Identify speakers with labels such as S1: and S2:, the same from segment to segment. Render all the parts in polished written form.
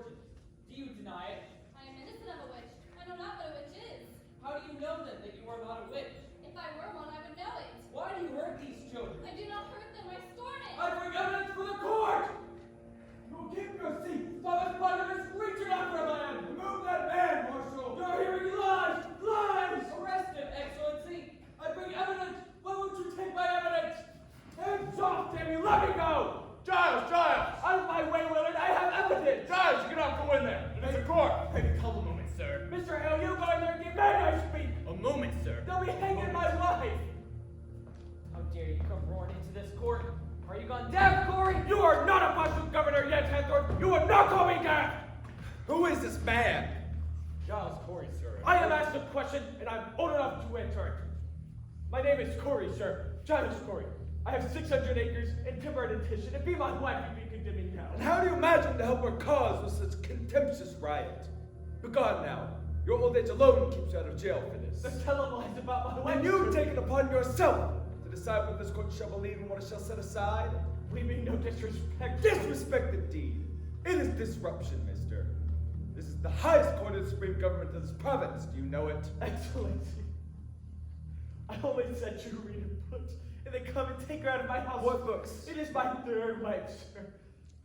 S1: fortunes. Do you deny it?
S2: I am innocent of a witch. I know not what a witch is.
S1: How do you know then that you are not a witch?
S2: If I were one, I would know it.
S1: Why do you hurt these children?
S2: I do not hurt them, I scorn it.
S1: I bring evidence for the court! You will keep your seat! Stop us plunderers! Reach it out for land! Remove that man, Marshal! You're hearing lies! Lies! Arrest him, Excellency! I bring evidence! Why won't you take my evidence? Hands off, damn you! Let me go!
S3: Giles!
S1: Out of my way, Willard! I have evidence!
S3: Giles, you cannot go in there! It is a court!
S4: Hey, come a moment, sir.
S1: Mr. Hale, you go in there and give men I speak!
S4: A moment, sir.
S1: They'll be hanging my life! How dare you come roaring into this court? Are you gone deaf, Corey?
S3: You are not a possible governor yet, Hathorne! You will not call me deaf! Who is this man?
S1: Giles Corey, sir.
S3: I am asked a question, and I'm old enough to answer it. My name is Corey, sir. Giles Corey. I have 600 acres and timber in addition, and be my wife you'd be condemning now.
S5: And how do you imagine to help our cause with such contemptuous riot? Begone now. Your old age alone keeps you out of jail for this.
S1: They're telling lies about my wife.
S5: And you've taken upon yourself to decide what this court shall believe and what it shall set aside.
S1: We mean no disrespect.
S5: Disrespect indeed. It is disruption, mister. This is the highest court of the supreme government of this province. Do you know it?
S1: Excellency, I only sent you to read a book, and they come and take her out of my house.
S5: What books?
S1: It is my third wife, sir.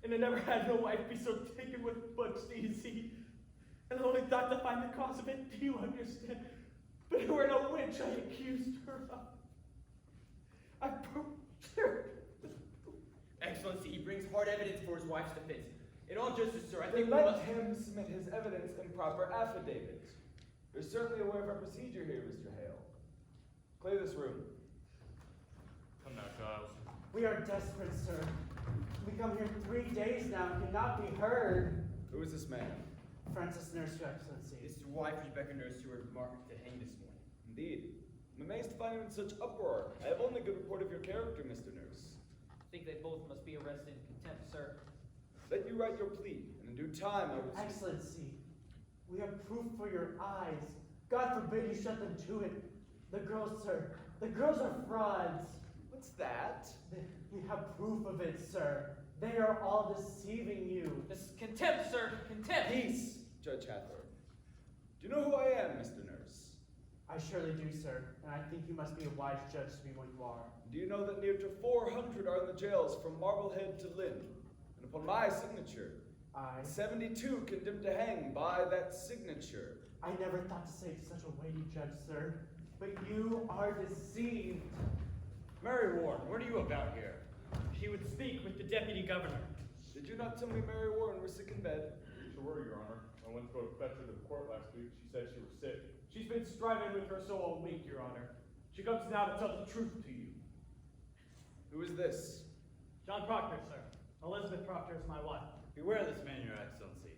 S1: And I never had no wife be so taken with books, do you see? And I only thought to find the cause of it, do you understand? But you were no witch I accused her of. I proved her.
S4: Excellency, he brings hard evidence for his wife's defense. In all justice, sir, I
S5: Then
S4: think we
S5: let
S4: must...
S5: him submit his evidence in proper affidavit. You're certainly aware of our procedure here, Mr. Hale. Clear this room.
S3: Come now, Giles.
S6: We are desperate, sir. We come here 3 days now and cannot be heard.
S5: Who is this man?
S6: Francis Nurse, Your Excellency.
S4: It's your wife, Rebecca Nurse, who were marked to hang this morning.
S5: Indeed. I'm amazed to find you in such uproar. I have only good report of your character, Mr. Nurse.
S1: I think they both must be arrested in contempt, sir.
S5: Let you write your plea, and in due time I will...
S6: Excellency, we have proof for your eyes. God forbid you shut them to it. The girls, sir, the girls are frauds.
S5: What's that?
S6: We have proof of it, sir. They are all deceiving you.
S1: This is contempt, sir. Contempt.
S5: Peace, Judge Hathorne. Do you know who I am, Mr. Nurse?
S6: I surely do, sir, and I think you must be a wise judge to be what you are.
S5: Do you know that near to 400 are in the jails from Marblehead to Lynn? And upon my signature, 72 condemned to hang by that signature.
S6: I never thought to say such a weighty judge, sir, but you are deceived.
S4: Mary Warren, what are you about here? She would speak with the deputy governor.
S5: Did you not tell me Mary Warren was sick in bed?
S3: Sure were, Your Honor. I went to go fetch her to the court last week. She said she was sick.
S1: She's been striving with her soul all week, Your Honor. She comes now to tell the truth to you.
S5: Who is this?
S1: John Proctor, sir. Elizabeth Proctor is my wife.
S4: Beware of this man, Your Excellency.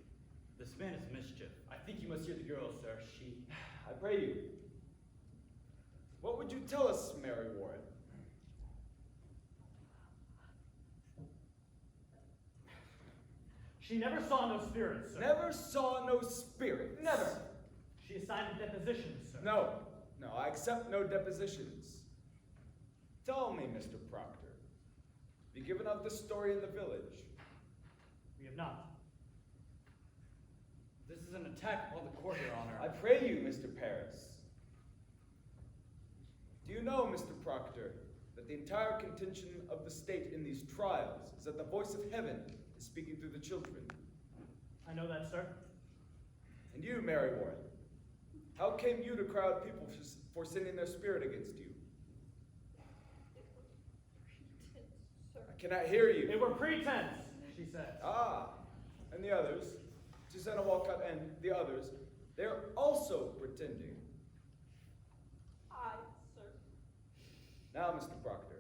S4: This man is mischief. I think you must hear the girl, sir. She...
S5: I pray you. What would you tell us, Mary Warren?
S1: She never saw no spirits, sir.
S5: Never saw no spirits.
S1: Never. She assigned a deposition, sir.
S5: No, I accept no depositions. Tell me, Mr. Proctor, have you given up this story in the village?
S1: We have not.
S4: This is an attack upon the court, Your Honor.
S5: I pray you, Mr. Paris. Do you know, Mr. Proctor, that the entire contention of the state in these trials is that the voice of heaven is speaking through the children?
S1: I know that, sir.
S5: And you, Mary Warren, how came you to cry out people for sending their spirit against you? I cannot hear you.
S1: They were pretense, she said.
S5: Ah, and the others, Susanna Walcott and the others, they're also pretending.
S2: I, sir.
S5: Now, Mr. Proctor,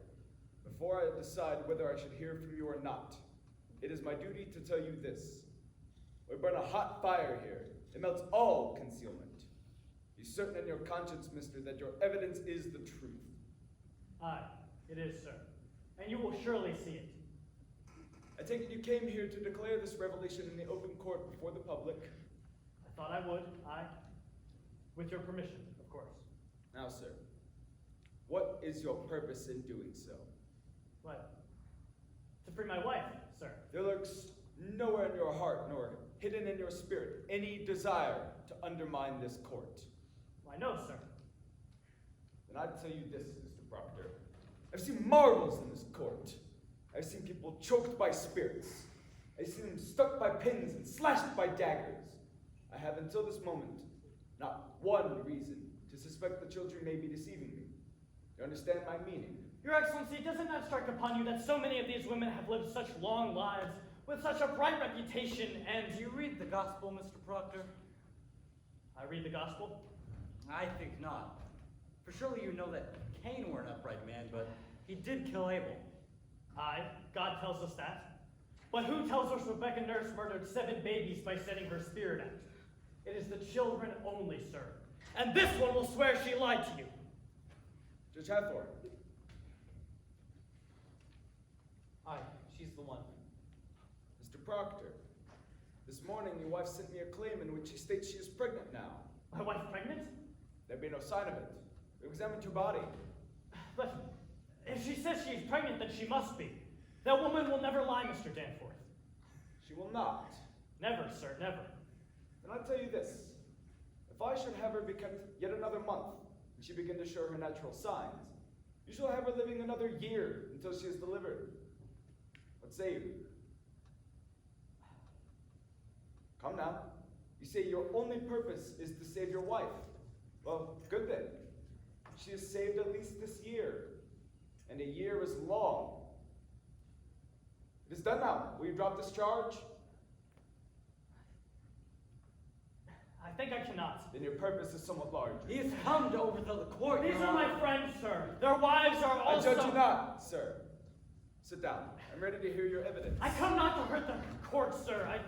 S5: before I decide whether I should hear from you or not, it is my duty to tell you this. We burn a hot fire here. It melts all concealment. Be certain in your conscience, mister, that your evidence is the truth.
S1: Aye, it is, sir. And you will surely see it.
S5: I take it you came here to declare this revelation in the open court before the public.
S1: I thought I would, aye. With your permission, of course.
S5: Now, sir, what is your purpose in doing so?
S1: What? To free my wife, sir.
S5: There lurks nowhere in your heart nor hidden in your spirit any desire to undermine this court.
S6: Why, no, sir.
S5: Then I'd tell you this, Mr. Proctor. I've seen marvels in this court. I've seen people choked by spirits. I've seen them stuck by pins and slashed by daggers. I have until this moment not one reason to suspect the children may be deceiving me. You understand my meaning?
S6: Your Excellency, doesn't that strike upon you that so many of these women have lived such long lives with such a bright reputation and...
S4: Do you read the gospel, Mr. Proctor?
S6: I read the gospel?
S4: I think not. For surely you know that Cain were an upright man, but he did kill Abel.
S6: Aye, God tells us that. But who tells us Rebecca Nurse murdered 7 babies by setting her spirit out? It is the children only, sir. And this one will swear she lied to you.
S5: Judge Hathorne.
S1: Aye, she's the one.
S5: Mr. Proctor, this morning your wife sent me a claim in which she states she is pregnant now.
S6: My wife pregnant?
S5: There'd be no sign of it. We examined your body.
S6: But if she says she's pregnant, then she must be. That woman will never lie, Mr. Danforth.
S5: She will not.
S6: Never, sir, never.
S5: Then I'll tell you this. If I should have her be kept yet another month, and she begin to show her natural signs, you shall have her living another year until she is delivered. What say you? Come now. You say your only purpose is to save your wife. Well, good then. She is saved at least this year. And a year is long. It is done now. Will you drop this charge?
S6: I think I cannot.
S5: Then your purpose is somewhat larger.
S4: He has come to overthrow the court.
S6: These
S4: Your
S6: are my
S4: Honor.
S6: friends, sir. Their wives are
S5: I
S6: also...
S5: judge you not, sir. Sit down. I'm ready to hear your evidence.
S6: I come not to hurt the court, sir.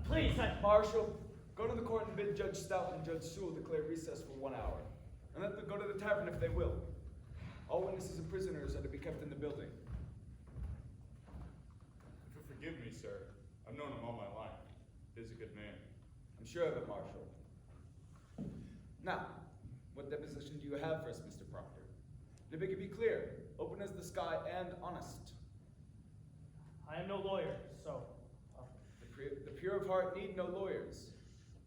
S6: Please,
S5: Marshal, go to the court and bid Judge Stout and Judge Sewell declare recess for 1 hour. And let them go to the tavern if they will. All witnesses and prisoners are to be kept in the building.
S7: If you'll forgive me, sir, I've known him all my life. He's a good man.
S5: I'm sure of it, Marshal. Now, what deposition do you have for us, Mr. Proctor? To make it be clear, open as the sky and honest.
S6: I am no lawyer, so...
S5: The pure of heart need no lawyers.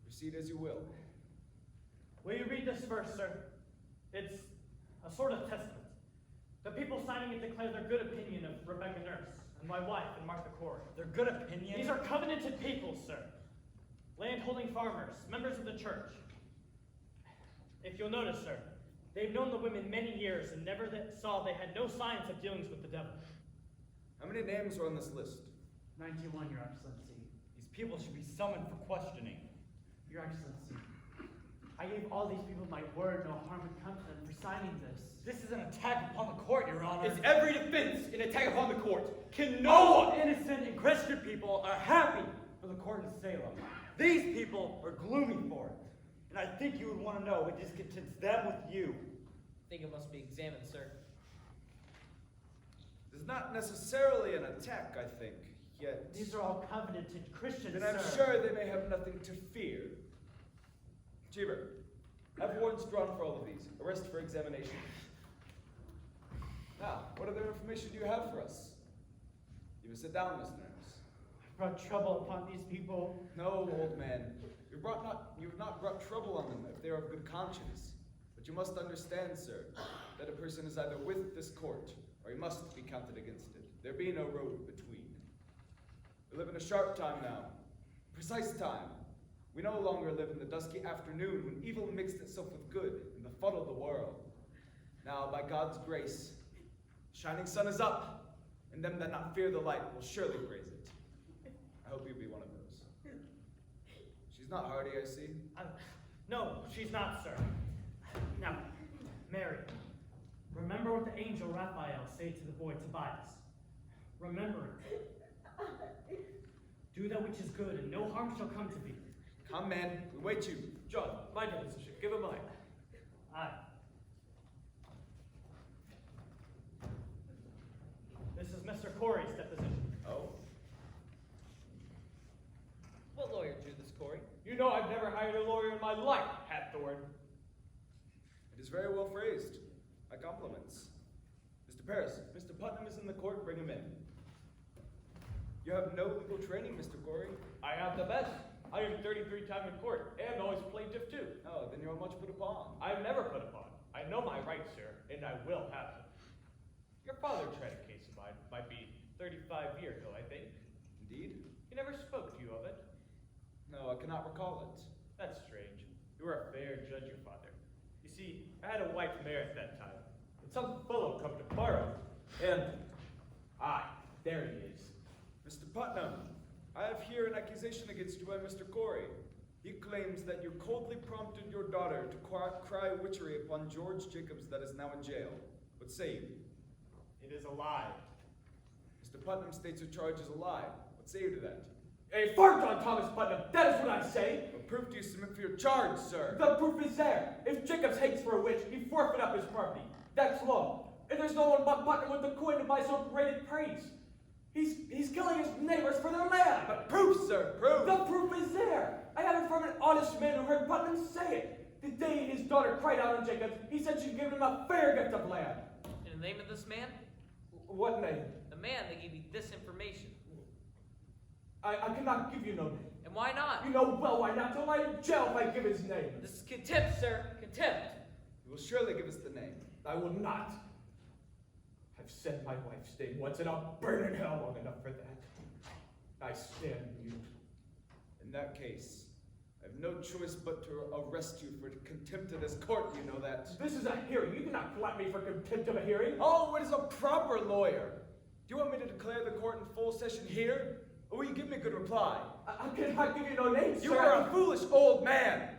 S5: Proceed as you will.
S6: Will you read this first, sir? It's a sort of testament. The people signing it declare their good opinion of Rebecca Nurse and my wife and Martha Corey.
S4: Their good opinion.
S6: These are covenanted people, sir. Land-holding farmers, members of the church. If you'll notice, sir, they've known the women many years and never saw they had no signs of dealings with the devil.
S5: How many names are on this list?
S6: 91, Your Excellency.
S4: These people should be summoned for questioning.
S6: Your Excellency, I gave all these people my word no harm would come to them for signing this.
S4: This is an attack upon the court, Your Honor.
S3: Is every defense an attack upon the court? Can no
S4: All
S3: one...
S4: innocent and Christian people are happy for the court in Salem. These people are gloomy for it. And I think you would want to know what discontents them with you.
S1: I think it must be examined, sir.
S5: It's not necessarily an attack, I think, yet.
S6: These are all covenanted Christians,
S5: Then I'm
S6: sir.
S5: sure they may have nothing to fear. Cheever, have warrants drawn for all of these. Arrest for examination. Now, what other information do you have for us? You may sit down, Miss Nurse.
S6: I brought trouble upon these people.
S5: No, old man. You've not brought trouble on them if they are of good conscience. But you must understand, sir, that a person is either with this court, or he must be counted against it. There be no road between. We live in a sharp time now, precise time. We no longer live in the dusky afternoon when evil mixed itself with good and befuddled the world. Now, by God's grace, the shining sun is up, and them that not fear the light will surely praise it. I hope you be one of those. She's not hardy, I see.
S6: No, she's not, sir. Now, Mary, remember what the angel Raphael said to the boy Tobias. Remember it. Do that which is good, and no harm shall come to thee.
S5: Come, man, we wait you.
S3: John, my deposition. Give him mine.
S6: Aye. This is Mr. Corey's deposition.
S5: Oh.
S1: What lawyer drew this, Corey?
S3: You know I've never hired a lawyer in my life, Hathorne.
S5: It is very well phrased. My compliments. Mr. Paris, Mr. Putnam is in the court. Bring him in. You have no legal training, Mr. Corey.
S3: I have the best. I am 33 time in court, and always plaintiff too.
S5: Oh, then you're much put upon.
S3: I've never put upon. I know my rights, sir, and I will have them. Your father tried a case of mine, might be 35 years ago, I think.
S5: Indeed?
S3: He never spoke to you of it.
S5: No, I cannot recall it.
S3: That's strange. You were a fair judge, your father. You see, I had a white mare at that time, and some fellow come to borrow, and there he is.
S5: Mr. Putnam, I have here an accusation against you by Mr. Corey. He claims that you coldly prompted your daughter to cry witchery upon George Jacobs that is now in jail. What say you?
S3: It is a lie.
S5: Mr. Putnam states your charge is a lie. What say you to that?
S3: A fart on Thomas Putnam, that is what I say.
S5: What proof do you submit for your charge, sir?
S3: The proof is there. If Jacobs hates for a witch, he forfeit up his property. That's law. And there's no one but Putnam with the coin to buy so great praise. He's killing his neighbors for their land.
S5: But proof, sir, proof!
S3: The proof is there. I have it from an honest man who heard Putnam say it. The day his daughter cried out on Jacobs, he said she'd given him a fair gift of land.
S8: In the name of this man?
S3: What name?
S8: The man that gave you this information.
S3: I cannot give you no name.
S8: And why not?
S3: You know well why not. Till I'm in jail if I give his name.
S8: This is contempt, sir. Contempt.
S5: You will surely give us the name.
S3: I will not. I've said my wife's name once, and I'll burn in hell long enough for that. I stand mute.
S5: In that case, I have no choice but to arrest you for contempt of this court, you know that.
S3: This is a hearing. You cannot flat me for contempt of a hearing.
S5: Oh, it is a proper lawyer. Do you want me to declare the court in full session here? Or will you give me a good reply?
S3: I cannot give you no name,
S5: You
S3: sir.
S5: are a foolish old man.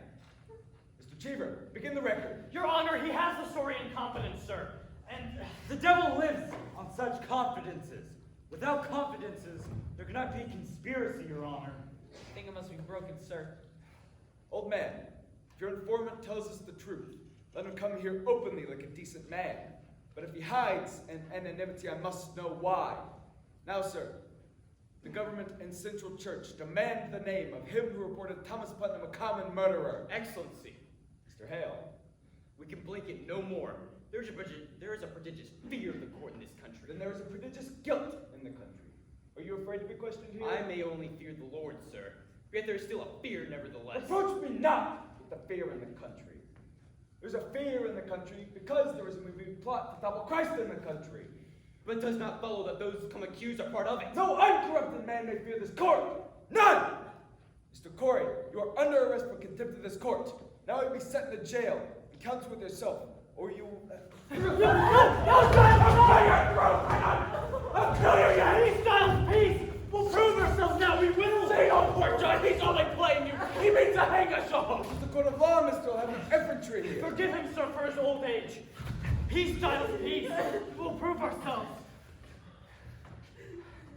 S5: Mr. Cheever, begin the record.
S6: Your Honor, he has the story in confidence, sir. And
S4: The devil lives on such confidences. Without confidences, there cannot be conspiracy, Your Honor.
S8: I think it must be broken, sir.
S5: Old man, if your informant tells us the truth, let him come here openly like a decent man. But if he hides in anonymity, I must know why. Now, sir, the government and Central Church demand the name of him who reported Thomas Putnam a common murderer.
S9: Excellency,
S5: Mr. Hale.
S9: we can blink it no more. There is a prodigious fear of the court in this country.
S5: Then there is a prodigious guilt in the country. Are you afraid to be questioned here?
S9: I may only fear the Lord, sir, yet there is still a fear nevertheless.
S5: Approach me not with the fear in the country. There's a fear in the country because there is a moving plot to topple Christ in the country.
S9: But it does not follow that those who come accused are part of it.
S5: No uncorrupted man may fear this court. None! Mr. Corey, you are under arrest for contempt of this court. Now you'll be sent into jail. Be counsel with yourself, or you...
S3: I'll kill you yet!
S6: peace, Styles, peace! We'll prove ourselves now, we will!
S3: Say no more, John. He's only playing you. He means to hang us all.
S5: This is the court of law, Mr. I'll have an infantry here.
S6: Forgive him, sir, for his old age. Peace, Styles, peace! We'll prove ourselves.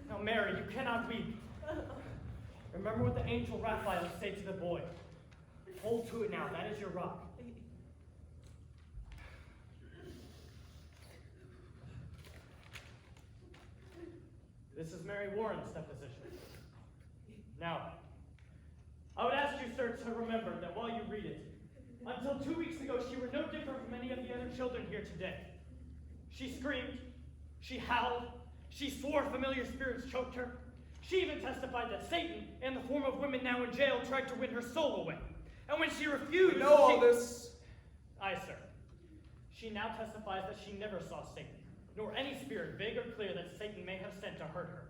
S6: Now, Mary, you cannot weep. Remember what the angel Raphael said to the boy. Hold to it now, that is your rock. This is Mary Warren's deposition. Now, I would ask you, sir, to remember that while you read it, until 2 weeks ago, she were no different from any of the other children here today. She screamed, she howled, she swore familiar spirits choked her. She even testified that Satan, in the form of women now in jail, tried to win her soul away. And when she refused,
S5: You know all this.
S6: Aye, sir. She now testifies that she never saw Satan, nor any spirit, big or clear, that Satan may have sent to hurt her.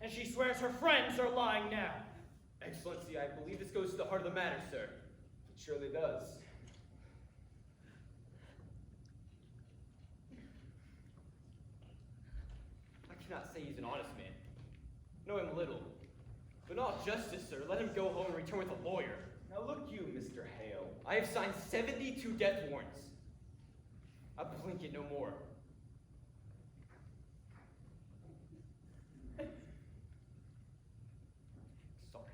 S6: And she swears her friends are lying now.
S9: Excellency, I believe this goes to the heart of the matter, sir.
S5: It surely does.
S9: I cannot say he's an honest man. Know him little. But not justice, sir. Let him go home and return with a lawyer.
S5: Now look you, Mr. Hale.
S9: I have signed 72 death warrants. I blink it no more. Sorry.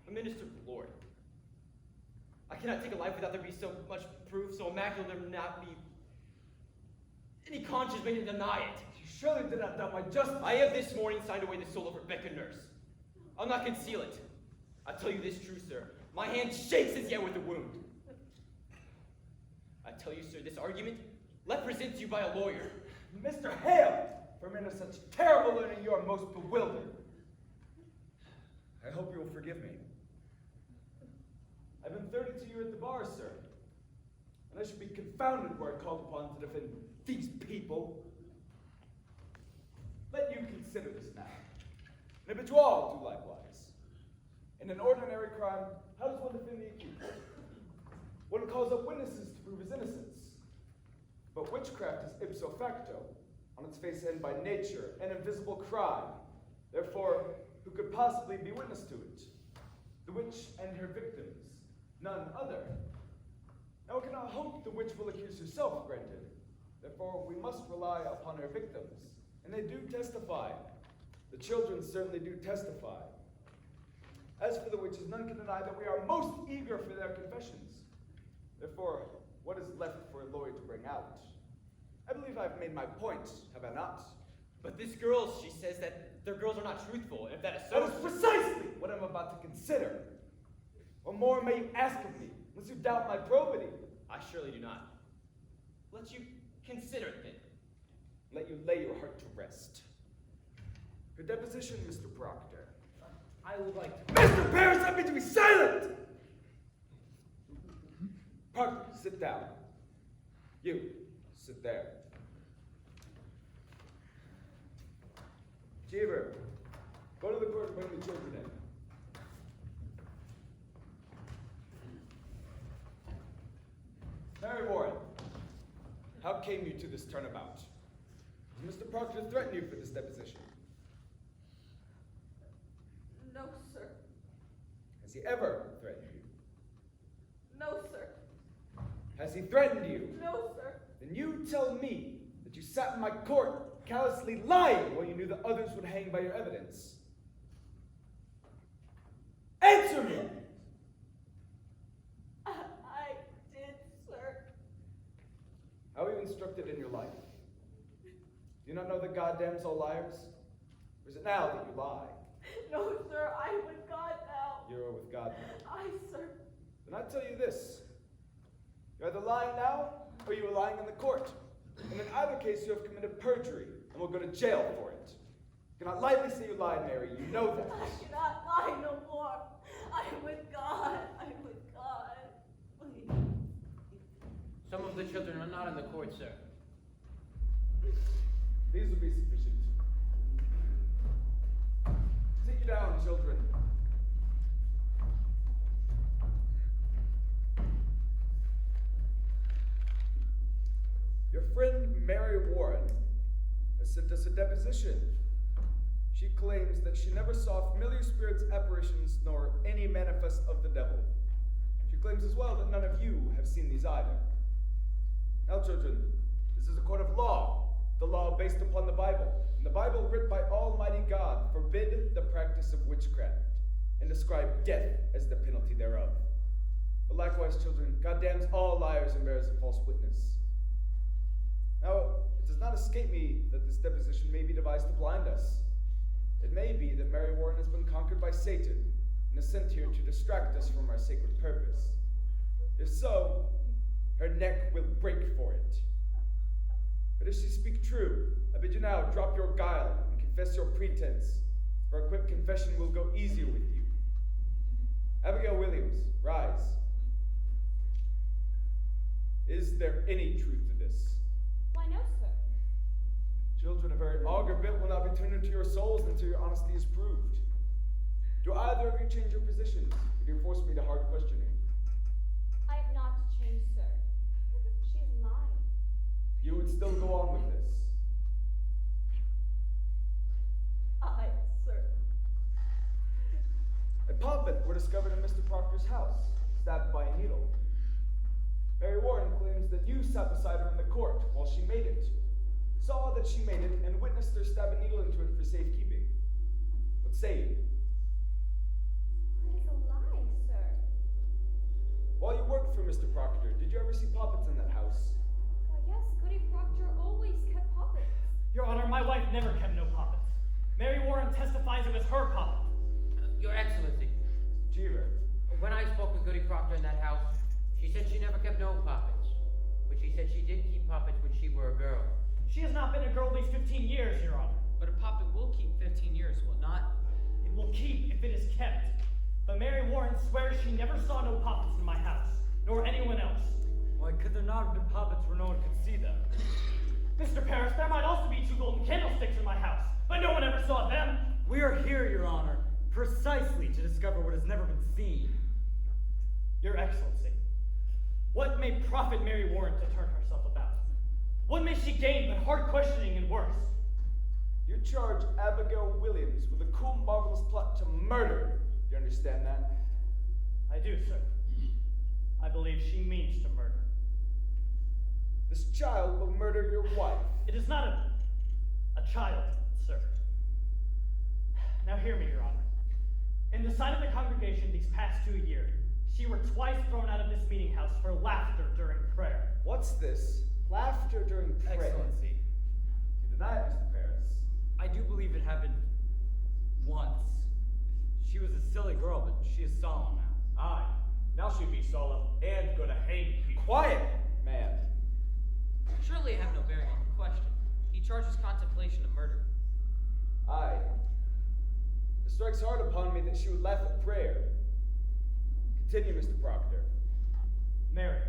S9: A minister of the Lord. I cannot take a life without there be so much proof, so immaculate there not be any conscience made to deny it.
S5: You surely did not doubt my justice.
S9: I have this morning signed away the soul of Rebecca Nurse. I'll not conceal it. I'll tell you this true, sir. My hand shakes as yet with the wound. I tell you, sir, this argument left presented to you by a lawyer.
S5: Mr. Hale, for a man of such terrible learning, you are most bewildered. I hope you will forgive me. I've been 32 years at the bar, sir, and I should be confounded were I called upon to defend these people. Let you consider this now, and if you all do likewise. In an ordinary crime, how does one defend the accused? One calls up witnesses to prove his innocence. But witchcraft is ipso facto, on its face and by nature, an invisible crime. Therefore, who could possibly be witness to it? The witch and her victims, none other. Now we cannot hope the witch will accuse herself, granted. Therefore, we must rely upon her victims. And they do testify. The children certainly do testify. As for the witches, none can deny that we are most eager for their confessions. Therefore, what is left for a lawyer to bring out? I believe I've made my point, have I not?
S9: But this girl, she says that their girls are not truthful, and if that is
S5: That
S9: so...
S5: is precisely what I'm about to consider. What more may you ask of me, unless you doubt my probity?
S9: I surely do not. Let you consider it then.
S5: Let you lay your heart to rest. Your deposition, Mr. Proctor.
S6: I would like to.
S5: Mr. Paris, I bid you be silent! Proctor, sit down. You, sit there. Cheever, go to the court and bring the children in. Mary Warren, how came you to this turnabout? Does Mr. Proctor threaten you for this deposition?
S10: No, sir.
S5: Has he ever threatened you?
S10: No, sir.
S5: Has he threatened you?
S10: No, sir.
S5: Then you tell me that you sat in my court callously lying while you knew that others would hang by your evidence. Answer me!
S10: I did, sir.
S5: How are you instructed in your life? Do you not know that God damns all liars? Or is it now that you lie?
S10: No, sir. I am with God now.
S5: You are with God now.
S10: I, sir.
S5: Then I tell you this. You're either lying now, or you are lying in the court. And in either case, you have committed perjury, and will go to jail for it. You cannot lightly say you lied, Mary. You know that.
S10: I cannot lie no more. I am with God. I am with God. Please.
S8: Some of the children are not in the court, sir.
S5: These will be sufficient. Sit you down, children. Your friend Mary Warren has sent us a deposition. She claims that she never saw familiar spirits, apparitions, nor any manifest of the devil. She claims as well that none of you have seen these either. Now, children, this is a court of law, the law based upon the Bible. And the Bible, written by Almighty God, forbid the practice of witchcraft and describe death as the penalty thereof. But likewise, children, God damns all liars and bearers of false witness. Now, it does not escape me that this deposition may be devised to blind us. It may be that Mary Warren has been conquered by Satan and is sent here to distract us from our sacred purpose. If so, her neck will break for it. But if she speak true, I bid you now drop your guile and confess your pretense, for a quick confession will go easier with you. Abigail Williams, rise. Is there any truth to this?
S2: Why, no, sir.
S5: Children, a very augur bit will not be turned into your souls until your honesty is proved. Do either of you change your positions? Or do you force me to hard questioning?
S2: I have not changed, sir. She is lying.
S5: You would still go on with this.
S10: I, sir.
S5: A poppet were discovered in Mr. Proctor's house, stabbed by a needle. Mary Warren claims that you sat beside her in the court while she made it, saw that she made it, and witnessed her stab a needle into it for safekeeping. What say you?
S2: It is a lie, sir.
S5: While you worked for Mr. Proctor, did you ever see poppets in that house?
S2: Why, yes, Goody Proctor always kept puppets.
S6: Your Honor, my wife never kept no puppets. Mary Warren testifies it was her puppet.
S8: Your Excellency,
S5: Cheever.
S8: when I spoke with Goody Proctor in that house, she said she never kept no puppets. But she said she did keep puppets when she were a girl.
S6: She has not been a girl these 15 years, Your Honor.
S8: But a puppet will keep 15 years, will it not?
S6: It will keep if it is kept. But Mary Warren swears she never saw no puppets in my house, nor anyone else.
S4: Why could there not have been puppets where no one could see them?
S6: Mr. Paris, there might also be 2 golden candlesticks in my house, but no one ever saw them.
S4: We are here, Your Honor, precisely to discover what has never been seen.
S6: Your Excellency, what may profit Mary Warren to turn herself about? What may she gain but hard questioning and worse?
S5: You charge Abigail Williams with a cool, marvelous plot to murder. Do you understand that?
S6: I do, sir. I believe she means to murder.
S5: This child will murder your wife.
S6: It is not a child, sir. Now hear me, Your Honor. In the sight of the congregation these past 2 years, she were twice thrown out of this meeting house for laughter during prayer.
S5: What's this? Laughter during prayer.
S4: Excellency,
S5: You deny it, Mr. Paris.
S4: I do believe it happened once. She was a silly girl, but she is solemn now.
S3: Aye, now she'd be solemn and go to hang people.
S5: Quiet, man.
S8: Surely I have no bearing on the question. He charges contemplation of murder.
S5: Aye. It strikes hard upon me that she would laugh at prayer. Continue, Mr. Proctor.
S6: Mary,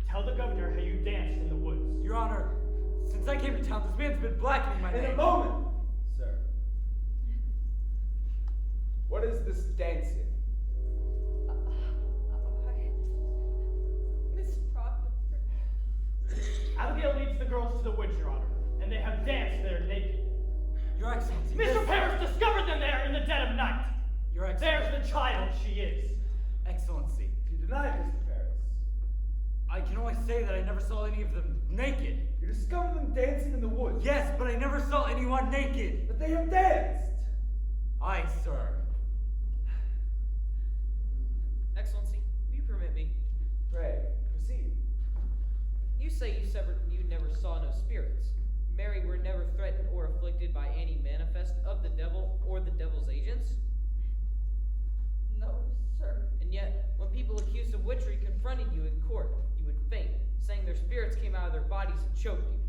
S6: tell the governor how you danced in the woods.
S4: Your Honor, since I came to town, this man's been blackening my
S5: In
S4: name.
S5: a moment, sir. What is this dancing?
S10: Miss Proctor.
S6: Abigail leads the girls to the woods, Your Honor, and they have danced there naked.
S4: Your Excellency,
S6: Mr. Paris discovered them there in the dead of night.
S4: Your Excellency.
S6: There's the child she is.
S4: Excellency,
S5: You deny it, Mr. Paris.
S4: I can only say that I never saw any of them naked.
S5: You discovered them dancing in the woods.
S4: Yes, but I never saw anyone naked.
S5: But they have danced.
S4: Aye, sir.
S8: Excellency, will you permit me?
S5: Pray, proceed.
S8: You say you never saw no spirits. Mary were never threatened or afflicted by any manifest of the devil or the devil's agents.
S10: No, sir.
S8: And yet, when people accused of witchery confronted you in court, you would faint, saying their spirits came out of their bodies and choked you.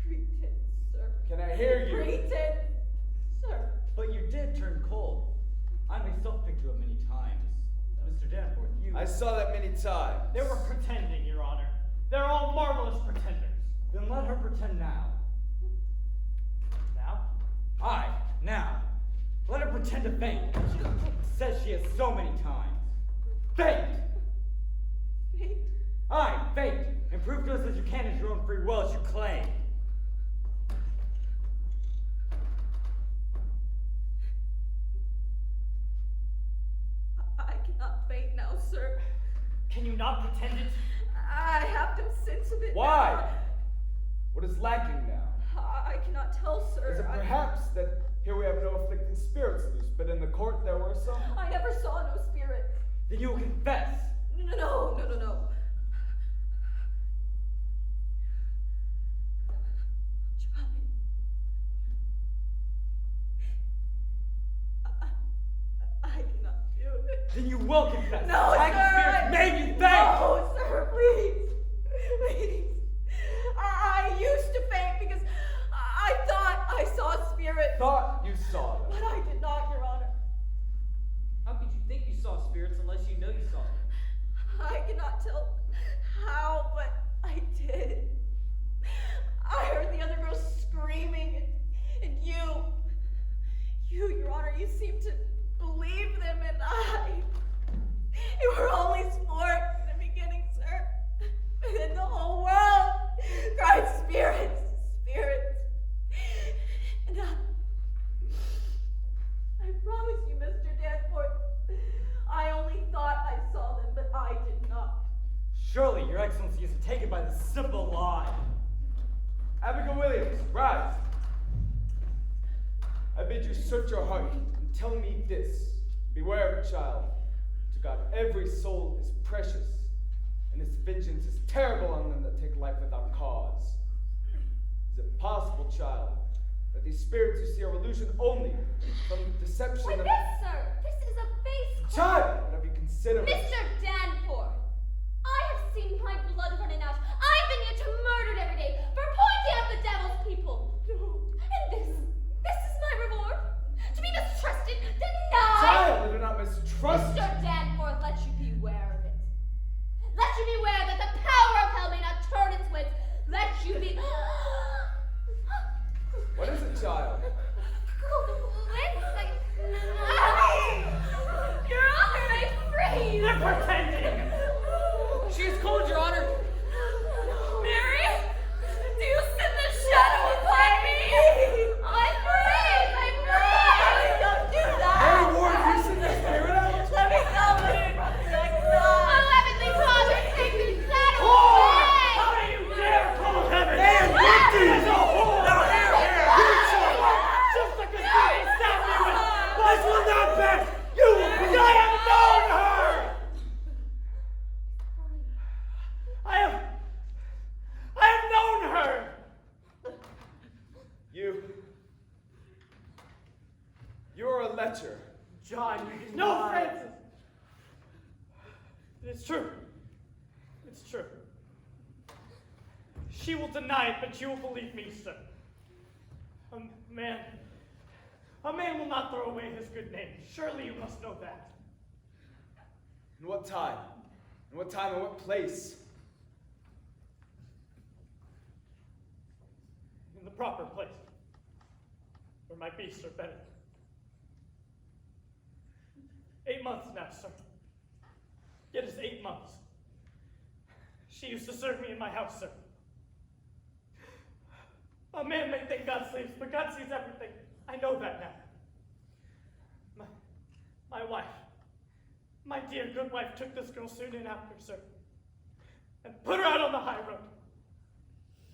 S10: Pretense, sir.
S5: Can I hear you?
S10: Pretense, sir.
S4: But you did turn cold. I myself picked you up many times. Mr. Danforth, you...
S5: I saw that many times.
S6: They were pretending, Your Honor. They're all marvelous pretenders.
S4: Then let her pretend now.
S6: Now?
S4: Aye, now. Let her pretend to faint. She says she has so many times. Faint!
S10: Faint.
S4: Aye, faint. And prove to us as you can as your own free will as you claim.
S10: I cannot faint now, sir.
S6: Can you not pretend it?
S10: I have no sense of it.
S5: Why?
S10: now.
S5: What is lacking now?
S10: I cannot tell, sir.
S5: Is it perhaps that here we have no afflicting spirits loose, but in the court there were some?
S10: I never saw no spirits.
S4: Then you will confess.
S10: No. Try. I cannot do it.
S4: Then you will confess.
S10: No,
S4: Hag's
S10: sir.
S4: spirits made you faint.
S10: No, sir, please. Please. I used to faint because I thought I saw spirits.
S5: Thought you saw them.
S10: But I did not, Your Honor.
S8: How could you think you saw spirits unless you know you saw them?
S10: I cannot tell how, but I did. I heard the other girls screaming, and you, Your Honor, you seemed to believe them, and you were only sport in the beginning, sir. And then the whole world cried spirits, spirits. And I promise you, Mr. Danforth, I only thought I saw them, but I did not.
S4: Surely your Excellency isn't taken by the simple lie.
S5: Abigail Williams, rise. I bid you search your heart and tell me this. Beware of a child. To God, every soul is precious, and its vengeance is terrible on them that take life without cause. Is it possible, child, that these spirits you see are illusion only from the deception
S2: Why,
S5: of...
S2: this, sir, this is a base.
S5: Child, what have you considered?
S2: Mr. Danforth, I have seen my blood running out. I've been here
S5: You're a lecher.
S6: John, you didn't lie. Francis! It's true. It's true. She will deny it, but you will believe me, sir. A man will not throw away his good name. Surely you must know that.
S5: In what time? In what time and what place?
S6: In the proper place, where my beasts are bedded. 8 months now, sir. It is 8 months. She used to serve me in my house, sir. A man may think God sleeps, but God sees everything. I know that now. My wife, my dear good wife, took this girl soon in after, sir, and put her out on the high road.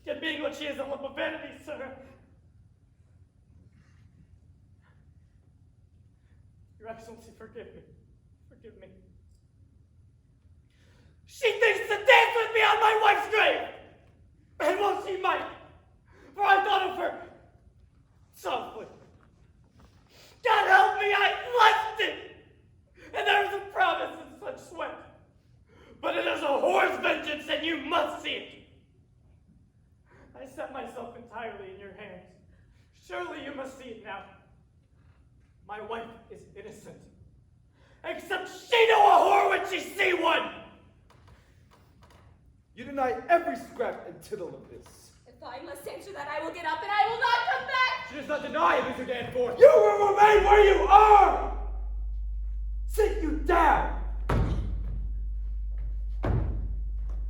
S6: Yet being what she is, a lump of vanity, sir. Your Excellency, forgive me. Forgive me. She thinks to dance with me on my wife's grave! And well, she might, for I thought of her softly. God help me, I lusted! And there is a promise in such sweat. But it is a whore's vengeance, and you must see it. I set myself entirely in your hands. Surely you must see it now. My wife is innocent. Except she know a whore when she see one!
S5: You deny every scrap and tittle of this.
S10: If I must answer that, I will get up and I will not come back!
S9: She does not deny it, Mr. Danforth.
S3: You will remain where you are! Sit you down!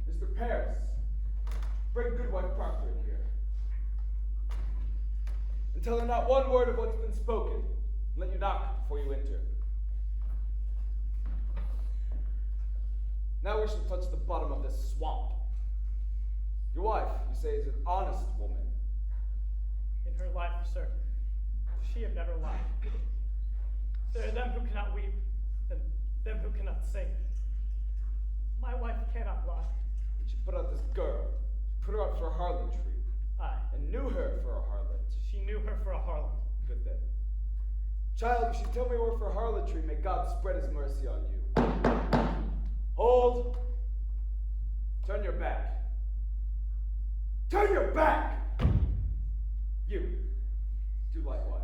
S5: Mr. Paris, bring Goodwife Proctor in here. And tell her not one word of what's been spoken. And let you knock before you enter. Now we shall touch the bottom of this swamp. Your wife, you say, is an honest woman.
S6: In her life, sir, she have never lied. There are them who cannot weep, and them who cannot sing. My wife cannot lie.
S5: But she put out this girl. She put her out for a harlotry.
S6: Aye.
S5: And knew her for a harlot.
S6: She knew her for a harlot.
S5: Good then. Child, if she tell me we're for harlotry, may God spread his mercy on you. Hold. Turn your back. Turn your back! You, do likewise.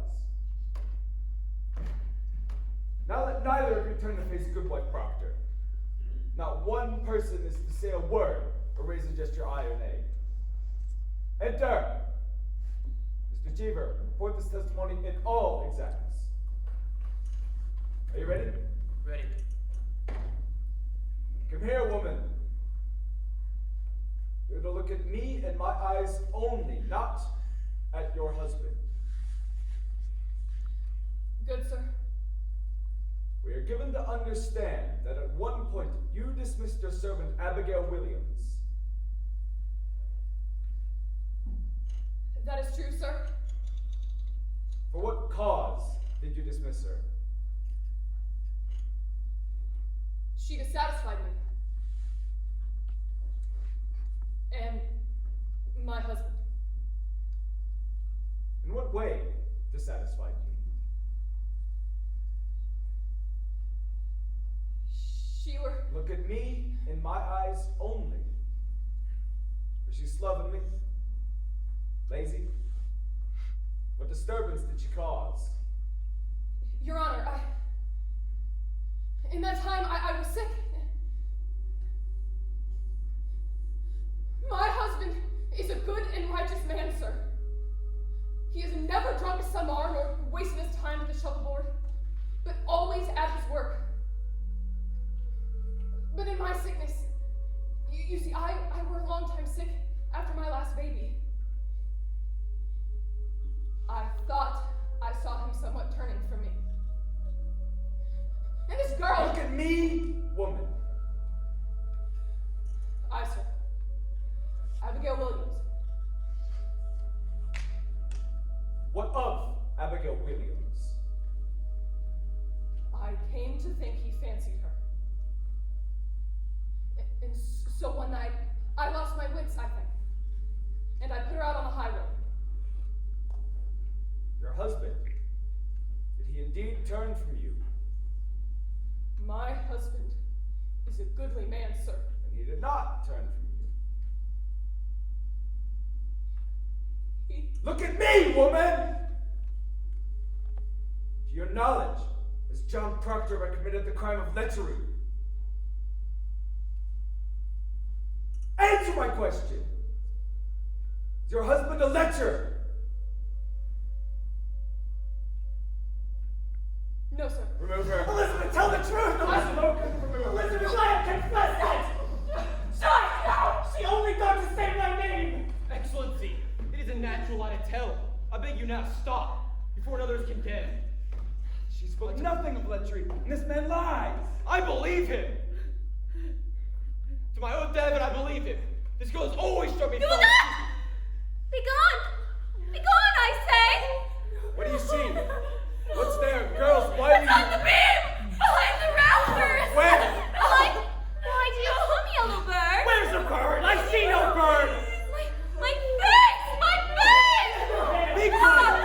S5: Now let neither of you turn to face Goodwife Proctor. Not one person is to say a word or raise a gesture aye or nay. Enter! Mr. Cheever, report this testimony in all exactness. Are you ready?
S8: Ready.
S5: Come here, woman. You're to look at me and my eyes only, not at your husband.
S10: Good, sir.
S5: We are given to understand that at one point you dismissed your servant Abigail Williams.
S10: That is true, sir.
S5: For what cause did you dismiss her?
S10: She dissatisfied me. And my husband.
S5: In what way dissatisfied you?
S10: She were...
S5: Look at me in my eyes only. Was she slovenly? Lazy? What disturbance did she cause?
S10: Your Honor, in that time, I was sick. My husband is a good and righteous man, sir. He has never drunk a samar nor wasted his time at the shuffleboard, but always at his work. But in my sickness, you see, I were a long time sick after my last baby. I thought I saw him somewhat turning from me. And this girl...
S5: Look at me, woman.
S10: Aye, sir. Abigail Williams.
S5: What of Abigail Williams?
S10: I came to think he fancied her. And so one night, I lost my wits, I think. And I put her out on the highway.
S5: Your husband, did he he indeed turned from you,
S11: My husband is a goodly man, sir.
S5: and he did not turn from you.
S11: He
S5: Look at me, woman! To your knowledge, has John Proctor ever committed the crime of lechery? Answer my question! Is your husband a lecher?
S11: No, sir.
S5: Remove her.
S3: Elizabeth, tell the truth! Elizabeth, I have confessed it! Shut out! She only thought to say my name!
S9: Excellency, it is a natural lie to tell. I beg you now stop, before another is condemned.
S5: She spoke nothing of lechery, and this man lies.
S9: I believe him. To my own heaven, I believe him. This girl has always struck me
S10: You will
S9: false.
S10: not! Be gone! Be gone, I say!
S5: What do you see? What's there? Girls, why are
S10: It's on the
S5: you...
S10: beam! Behind the rafters!
S5: Where?
S10: Behind... Why do you come, yellow bird?
S3: Where's the bird? I see no bird!
S10: My face! My face!
S3: Be quiet!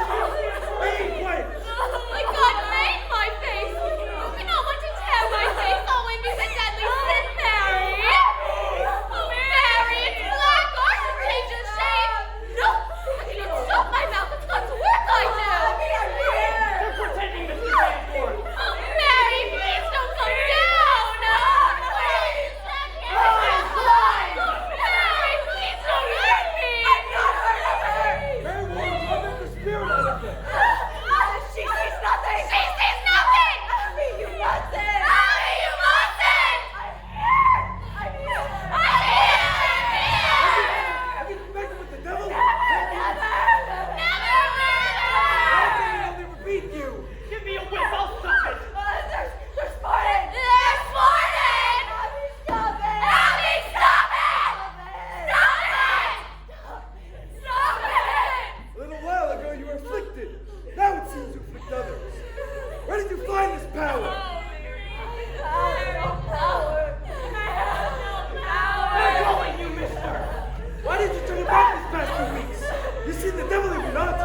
S3: Be quiet!
S10: My God, made my face! You cannot want to tear my face all into the deadly sin, Mary! Oh, Mary, it's black! I should change its shape! No! I cannot stop my mouth! It's got to work, I do!
S3: You're pretending to be Sanford!
S10: Oh, Mary, please don't come down! Please! Mary, please don't hurt me! I'm not hurt of her!
S5: Mary, what is the spirit out of it?
S10: She sees nothing! She sees nothing! Abby, you mustn't! Abby, you mustn't! I'm here! I'm here! I'm here!
S5: Have you connected with the devil?
S10: Never!
S5: How can he only repeat you?
S3: Give me a whip, I'll stop it!
S10: There's Martin! There's Martin! Abby, stop it! Abby, stop it! Stop it! Stop it!
S5: A little while ago you were afflicted. Now it seems you afflict others. Where did you find this power?
S3: I'm calling you, mister!
S5: Why did you turn back these past 2 weeks? You see the devil, have you not?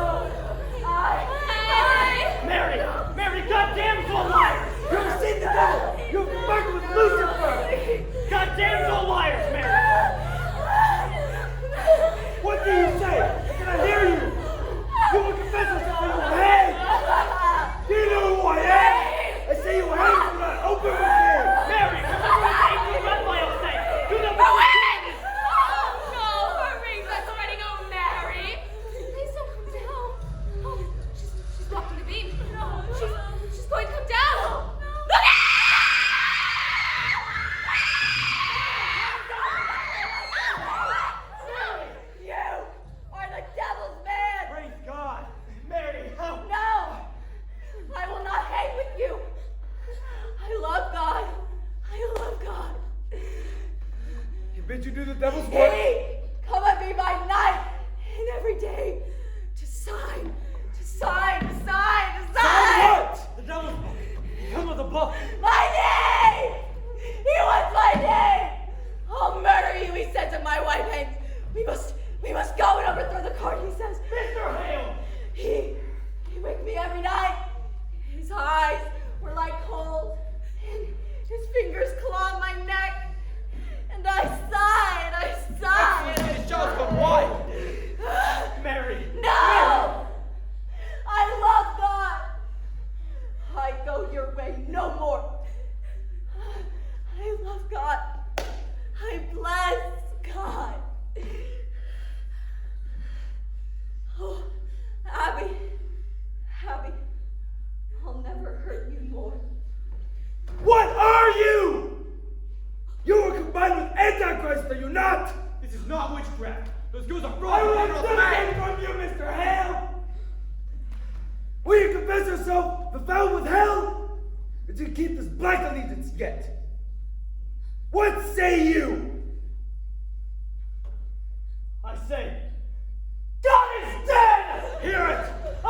S3: Mary! Mary, goddamn liars!
S5: You have seen the devil! You have combined with Lucifer!
S3: Goddamn liars, Mary!
S5: What do you say? Can I hear you? You will confess yourself and you will hang! Do you know who I am? I say you will hang if you not open with me!
S3: Mary, remember what the angel Raphael said! Do not
S10: No, her rings are spreading. Oh, Mary! Please don't come down. Oh, she's blocking the beam. She's going to come down. Look You are the devil's man.
S3: Praise God! Mary, how?
S10: No, I will not hang with you. I love God. I love God.
S5: He bid you do the devil's work?
S10: He come at me by night and every day to sign, to sign, to sign, to sign.
S5: Sign what?
S3: The devil's book! Come with the book!
S10: My name! He wants my name! I'll murder you, he said to my wife, and we must go and overthrow the court, he says.
S3: Mr. Hale!
S10: He waked me every night. His eyes were like coals, and his fingers clawed my neck. And I sighed.
S9: This child's gone wild.
S3: Mary!
S10: No! I love God. I go your way no more. I love God. I bless God. Oh, Abby, I'll never hurt you more.
S5: What are you? You were combined with Antichrist, are you not?
S9: This is not witchcraft. Those girls are
S5: I
S9: fraud.
S5: will accept from you, Mr. Hale! Will you confess yourself befouled with hell? Or do you keep this black allegiance yet? What say you?
S3: I say, God is dead!
S5: Hear it!
S3: A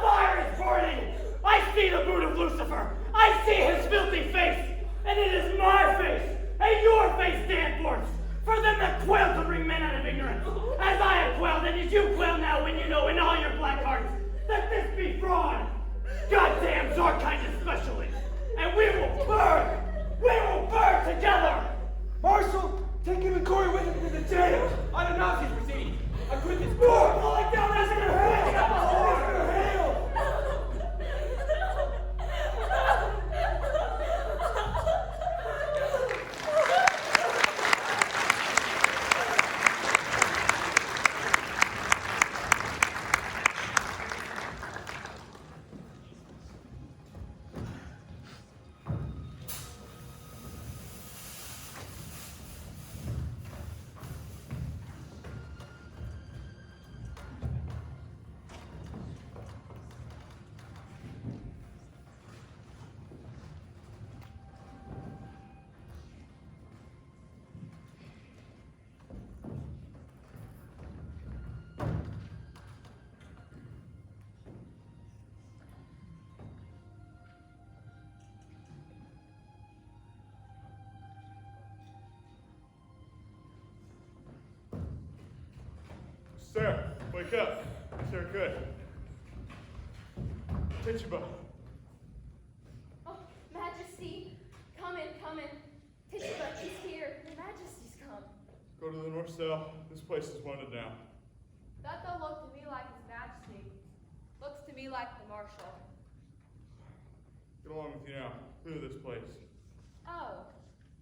S3: fire is burning! I see the brood of Lucifer! I see his filthy face! And it is my face, and your face, Danforth! For them that quail to bring men out of ignorance, as I have quailed, and as you quail now when you know in all your black hearts that this be fraud! God your kind especially, and we will burn! We will burn together!
S5: Marshal, take him and Corey with him to the jail!
S9: On a Nazi proceeding. I quit this
S3: We're
S9: war.
S3: pulling down Mr. Hale!
S7: Sir, wake up. Sir, good. Tituba.
S2: Oh, Majesty, come in, come in. Tituba, he's here. Your Majesty's come.
S7: Go to the north cell. This place is wanted down.
S2: That don't look to me like His Majesty. Looks to me like the Marshal.
S7: Get along with you now. Clear this place.
S2: Oh,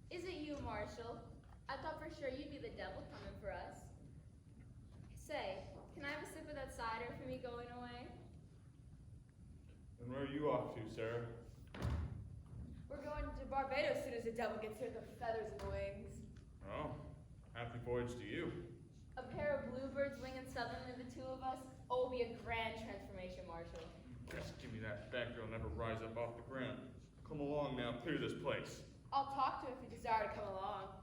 S2: is it you, Marshal? I thought for sure you'd be the devil coming for us. Say, can I have a sip of that cider for me going away?
S7: And where are you off to, Sarah?
S2: We're going to Barbados as soon as the devil gets here with the feathers and the wings.
S7: Oh, happy voyage to you.
S2: A pair of bluebirds winging southerly, the two of us. Oh, it'll be a grand transformation, Marshal.
S7: Just give me that back, you'll never rise up off the ground. Come along now, clear this place.
S2: I'll talk to him if you desire to come along.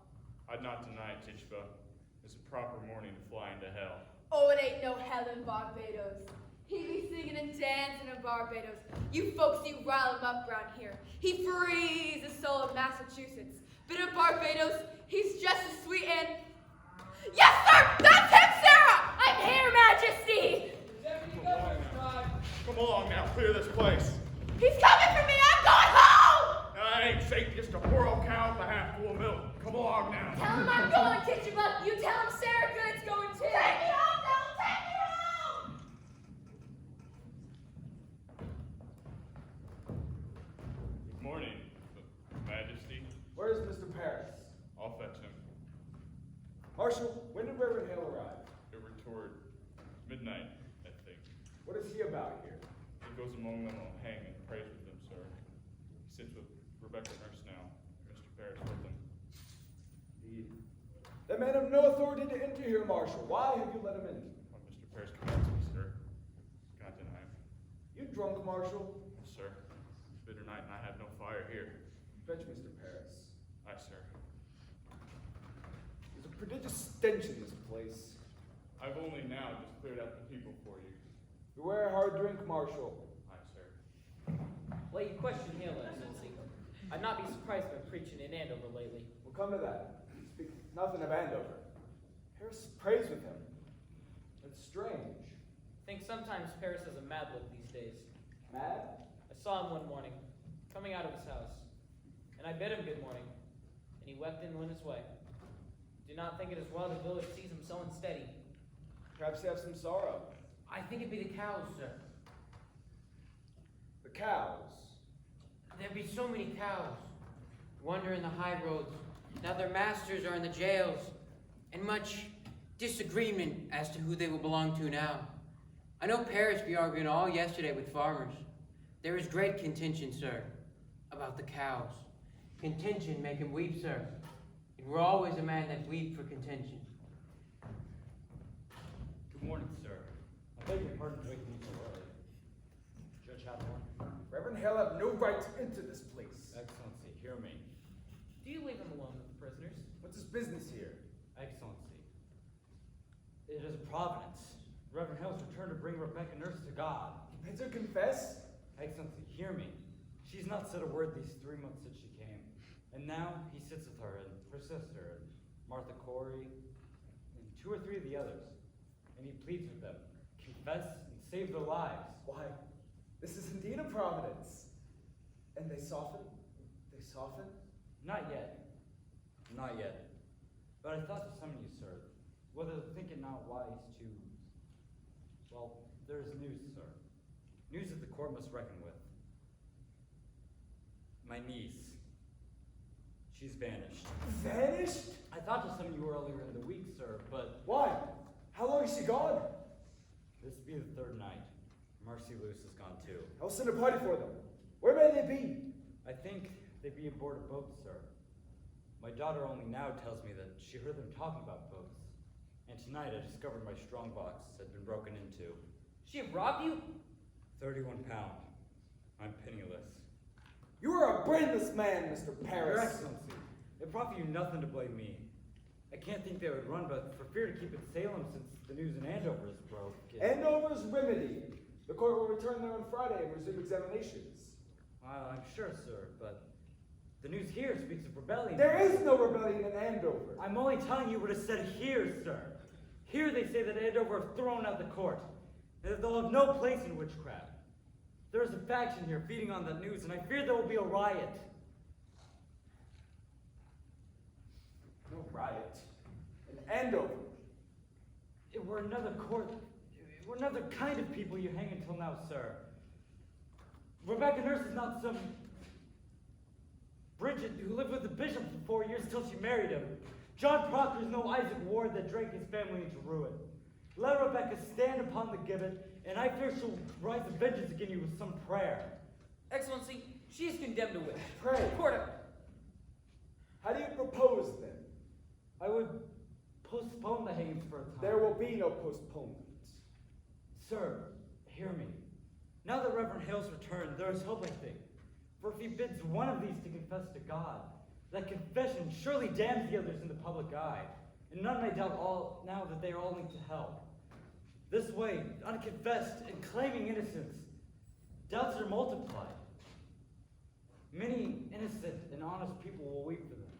S7: I'd not deny it, Tituba. It's a proper morning to fly into hell.
S2: Oh, it ain't no hell in Barbados. He be singing and dancing in Barbados. You folks, you rile him up round here. He frees the soul of Massachusetts. But in Barbados, he's just as sweet and... Yes, sir! That's him, Sarah! I'm here, Majesty!
S7: Come along now, clear this place.
S2: He's coming for me! I'm going home!
S7: I ain't safe, just a poor old cow with a half full of milk. Come along now.
S2: Tell him I'm going, Tituba. You tell him Sarah Good's going too. Take me home! Tell him, take me home!
S7: Good morning, Majesty.
S5: Where's Mr. Paris?
S7: I'll fetch him.
S5: Marshal, when did Reverend Hale arrive?
S7: Over toward midnight, I think.
S5: What is he about here?
S7: He goes among them, will hang and prays with them, sir. He sits with Rebecca Nurse now. Mr. Paris with him.
S5: That man have no authority to enter here, Marshal. Why have you let him in?
S7: Well, Mr. Paris commands me, sir. Cannot deny him.
S5: You drunk, Marshal?
S7: Yes, sir. It's bitter night and I have no fire here.
S5: Fetch Mr. Paris.
S7: Aye, sir.
S5: There's a prodigious stench in this place.
S7: I've only now just cleared out the people for you.
S5: Beware a hard drink, Marshal.
S7: Aye, sir.
S8: Let you question Hale, Excellency. I'd not be surprised by preaching in Andover lately.
S5: We'll come to that. Speak nothing of Andover. Paris prays with him. That's strange.
S8: I think sometimes Paris has a mad look these days.
S5: Mad?
S8: I saw him one morning, coming out of his house, and I bid him good morning, and he wept and went his way. Do not think it is well the village sees him so unsteady.
S5: Perhaps he have some sorrow.
S3: I think it'd be the cows, sir.
S5: The cows.
S3: There'd be so many cows. Wander in the high roads. Now their masters are in the jails. And much disagreement as to who they will belong to now. I know Paris be arguing all yesterday with farmers. There is great contention, sir, about the cows. Contention make him weep, sir. It were always a man that weep for contention.
S4: Good morning, sir. I beg your pardon for waking you so early. Judge Hathorne.
S5: Reverend Hale have no right to enter this place.
S4: Excellency, hear me.
S8: Do you leave him alone with the prisoners?
S5: What's his business here?
S4: Excellency. It is providence. Reverend Hale's returned to bring Rebecca Nurse to God.
S5: He bids her confess?
S4: Excellency, hear me. She's not said a word these 3 months since she came. And now he sits with her and her sister and Martha Corey and 2 or 3 of the others. And he pleads with them, confess and save their lives.
S5: Why, this is indeed a providence. And they soften? They soften?
S4: Not yet. Not yet. But I thought to summon you, sir, whether think it not wise to... Well, there is news, sir. News that the court must reckon with. My niece. She's vanished.
S5: Vanished?
S4: I thought to summon you earlier in the week, sir, but...
S5: Why? How long is she gone?
S4: This will be the third night. Marcy Luce is gone too.
S5: I'll send a party for them. Where may they be?
S4: I think they be aboard a boat, sir. My daughter only now tells me that she heard them talking about boats. And tonight I discovered my strongbox had been broken into.
S8: She have robbed you?
S4: 31 pound. I'm penniless.
S5: You are a brainless man, Mr. Paris.
S4: Your Excellency, it profit you nothing to blame me. I can't think they would run, but for fear to keep it Salem since the news in Andover is broke.
S5: Andover's remedy. The court will return there on Friday and resume examinations.
S4: Well, I'm sure, sir, but the news here speaks of rebellion.
S5: There is no rebellion in Andover.
S4: I'm only telling you what is said here, sir. Here they say that Andover have thrown out the court, and that they'll have no place in witchcraft. There is a faction here feeding on that news, and I fear there will be a riot.
S5: No riot. In Andover.
S4: If we're another court, we're another kind of people you hang until now, sir. Rebecca Nurse is not some Bridget who lived with the bishop for 4 years until she married him. John Proctor is no Isaac Ward that drank his family into ruin. Let Rebecca stand upon the gibbet, and I fear she'll rise to vengeance against you with some prayer.
S8: Excellency, she is condemned to witch.
S5: Pray.
S8: Court her.
S5: How do you propose then?
S4: I would postpone the hangings for a time.
S5: There will be no postponement.
S4: Sir, hear me. Now that Reverend Hale's returned, there is hope, I think. For if he bids one of these to confess to God, that confession surely damns the others in the public eye, and none may doubt all now that they are all linked to hell. This way, unconfessed and claiming innocence, doubts are multiplied. Many innocent and honest people will weep for them,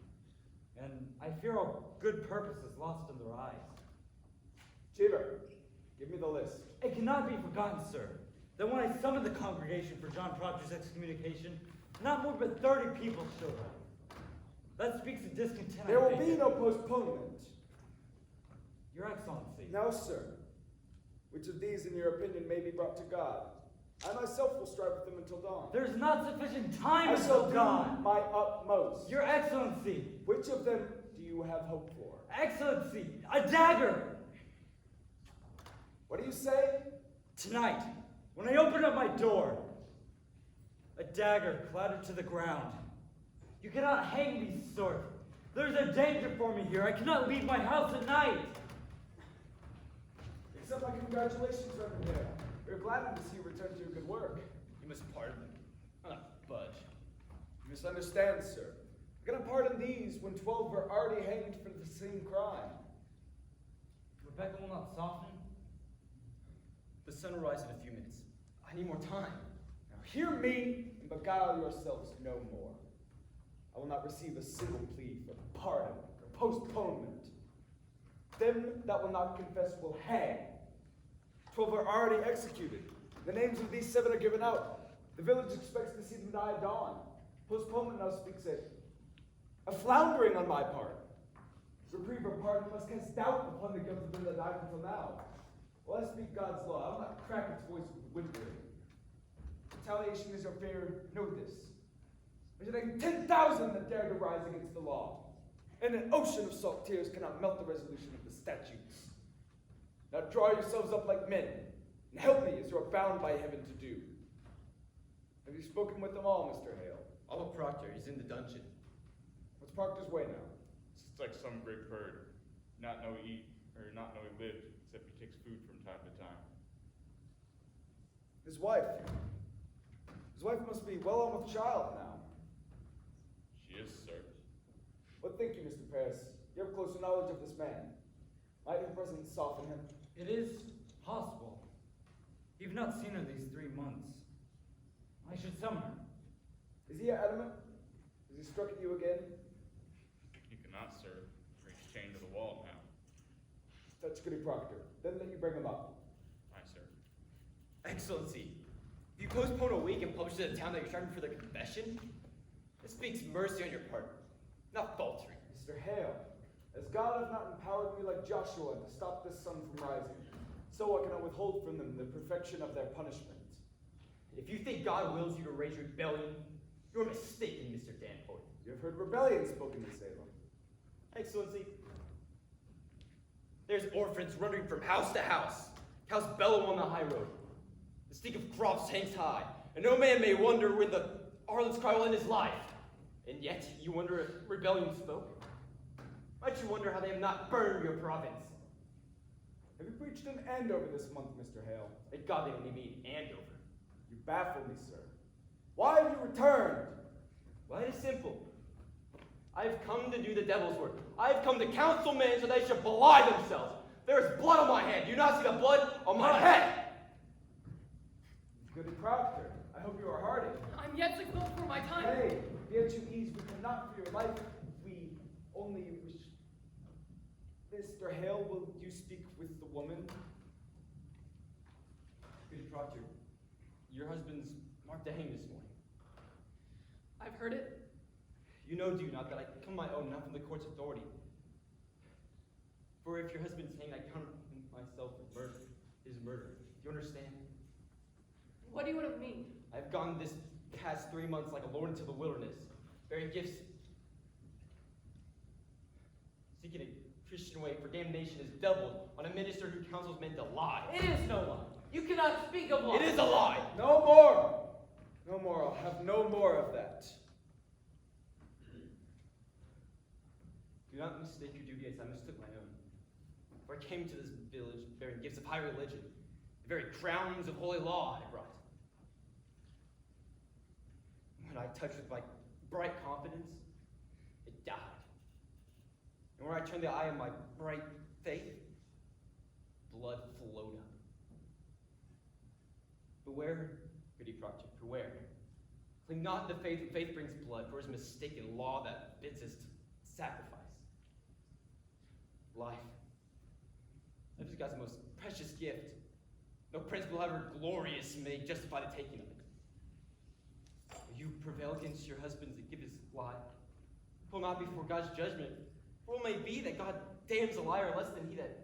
S4: and I fear all good purpose is lost in their eyes.
S5: Cheever, give me the list.
S4: It cannot be forgotten, sir, that when I summoned the congregation for John Proctor's excommunication, not more but 30 people showed up. That speaks of discontent.
S5: There will be no postponement.
S4: Your Excellency.
S5: Now, sir, which of these, in your opinion, may be brought to God? I myself will strive with them until dawn.
S4: There's not sufficient time
S5: I shall
S4: until
S5: do
S4: dawn.
S5: my utmost.
S4: Your Excellency.
S5: Which of them do you have hope for?
S4: Excellency, a dagger.
S5: What do you say?
S4: Tonight, when I open up my door, a dagger clattered to the ground. You cannot hang me, sir. There's a danger for me here. I cannot leave my house at night.
S5: Accept my congratulations, Reverend Hale. We're glad to see you return to your good work.
S9: You must pardon them. I'll not budge.
S5: You misunderstand, sir. We're going to pardon these when 12 were already hanged for the same crime.
S4: Rebecca will not soften.
S9: The sun will rise in a few minutes. I need more time.
S5: Now hear me and beguile yourselves no more. I will not receive a single plea for pardon or postponement. Them that will not confess will hang. 12 are already executed. The names of these 7 are given out. The village expects to see them die at dawn. Postponement now speaks a floundering on my part. Reprieve or pardon must cast doubt upon the guilt of them that died until now. While I speak God's law, I will not crack its voice with whimpering. Retaliation is your fear, know this. There's like 10,000 that dare to rise against the law. And an ocean of salt tears cannot melt the resolution of the statutes. Now draw yourselves up like men, and help me as you are bound by heaven to do. Have you spoken with them all, Mr. Hale?
S9: All of Proctor is in the dungeon.
S5: What's Proctor's way now?
S7: It's like some great bird, not know he eat, or not know he lived, except he takes food from time to time.
S5: His wife. His wife must be well on with child now.
S7: She is, sir.
S5: What think you, Mr. Paris? You have closer knowledge of this man. Might your presence soften him?
S4: It is possible. You've not seen her these 3 months. I should summon her.
S5: Is he adamant? Has he struck at you again?
S7: He cannot, sir, for he's chained to the wall now.
S5: Touch Goody Proctor. Then let you bring him up.
S7: Aye, sir.
S9: Excellency, You postpone a week and publish to the town that you're striving for the confession? This speaks mercy on your part, not faltering.
S5: Mr. Hale, as God has not empowered me like Joshua to stop this sun from rising, so I cannot withhold from them the perfection of their punishment.
S9: If you think God wills you to raise rebellion, you're mistaken, Mr. Danforth.
S5: You have heard rebellion spoken in Salem.
S9: Excellency, there's orphans wandering from house to house, cows bellow on the high road. The stink of crops hangs high, and no man may wonder when the harlot's cry will end his life. And yet, you wonder if rebellion spoke? Might you wonder how they have not burned your province?
S5: Have you preached an end over this month, Mr. Hale?
S9: Thank God they only mean and over.
S5: You baffle me, sir. Why have you returned?
S9: Well, it is simple. I have come to do the devil's work. I have come to counsel men so they should belie themselves. There is blood on my hand. Do you not see the blood on my head?
S5: Goody Proctor, I hope you are hearty.
S11: I'm yet to go for my time.
S5: Nay, be at your ease. We come not for your life. We only wish. Mr. Hale, will you speak with the woman?
S9: Good Proctor, your husband's marked to hang this morning.
S11: I've heard it.
S9: You know, do you not, that I come my own, not from the court's authority. For if your husband's hanged, I count myself as murder, his murder. Do you understand?
S11: What do you want of me?
S9: I've gone this past 3 months like a lord into the wilderness, bearing gifts, seeking a Christian way, for damnation is doubled on a minister who counsels men to lie.
S8: It is no lie. You cannot speak of lie.
S9: It is a lie.
S5: No more! No more. I'll have no more of that.
S9: Do not mistake your duty as I mistook my own. For I came to this village bearing gifts of high religion, the very crowns of holy law I brought. When I touched with my bright confidence, it died. And when I turned the eye of my bright faith, blood flowed up. Beware, Goody Proctor, beware. Cling not to faith, and faith brings blood, for it is mistaken law that bids us to sacrifice. Life. Life is God's most precious gift. No principle, however glorious, may justify the taking of it. Will you prevail against your husband to give his lie? It will not be before God's judgment. For it may be that God damns a liar less than he that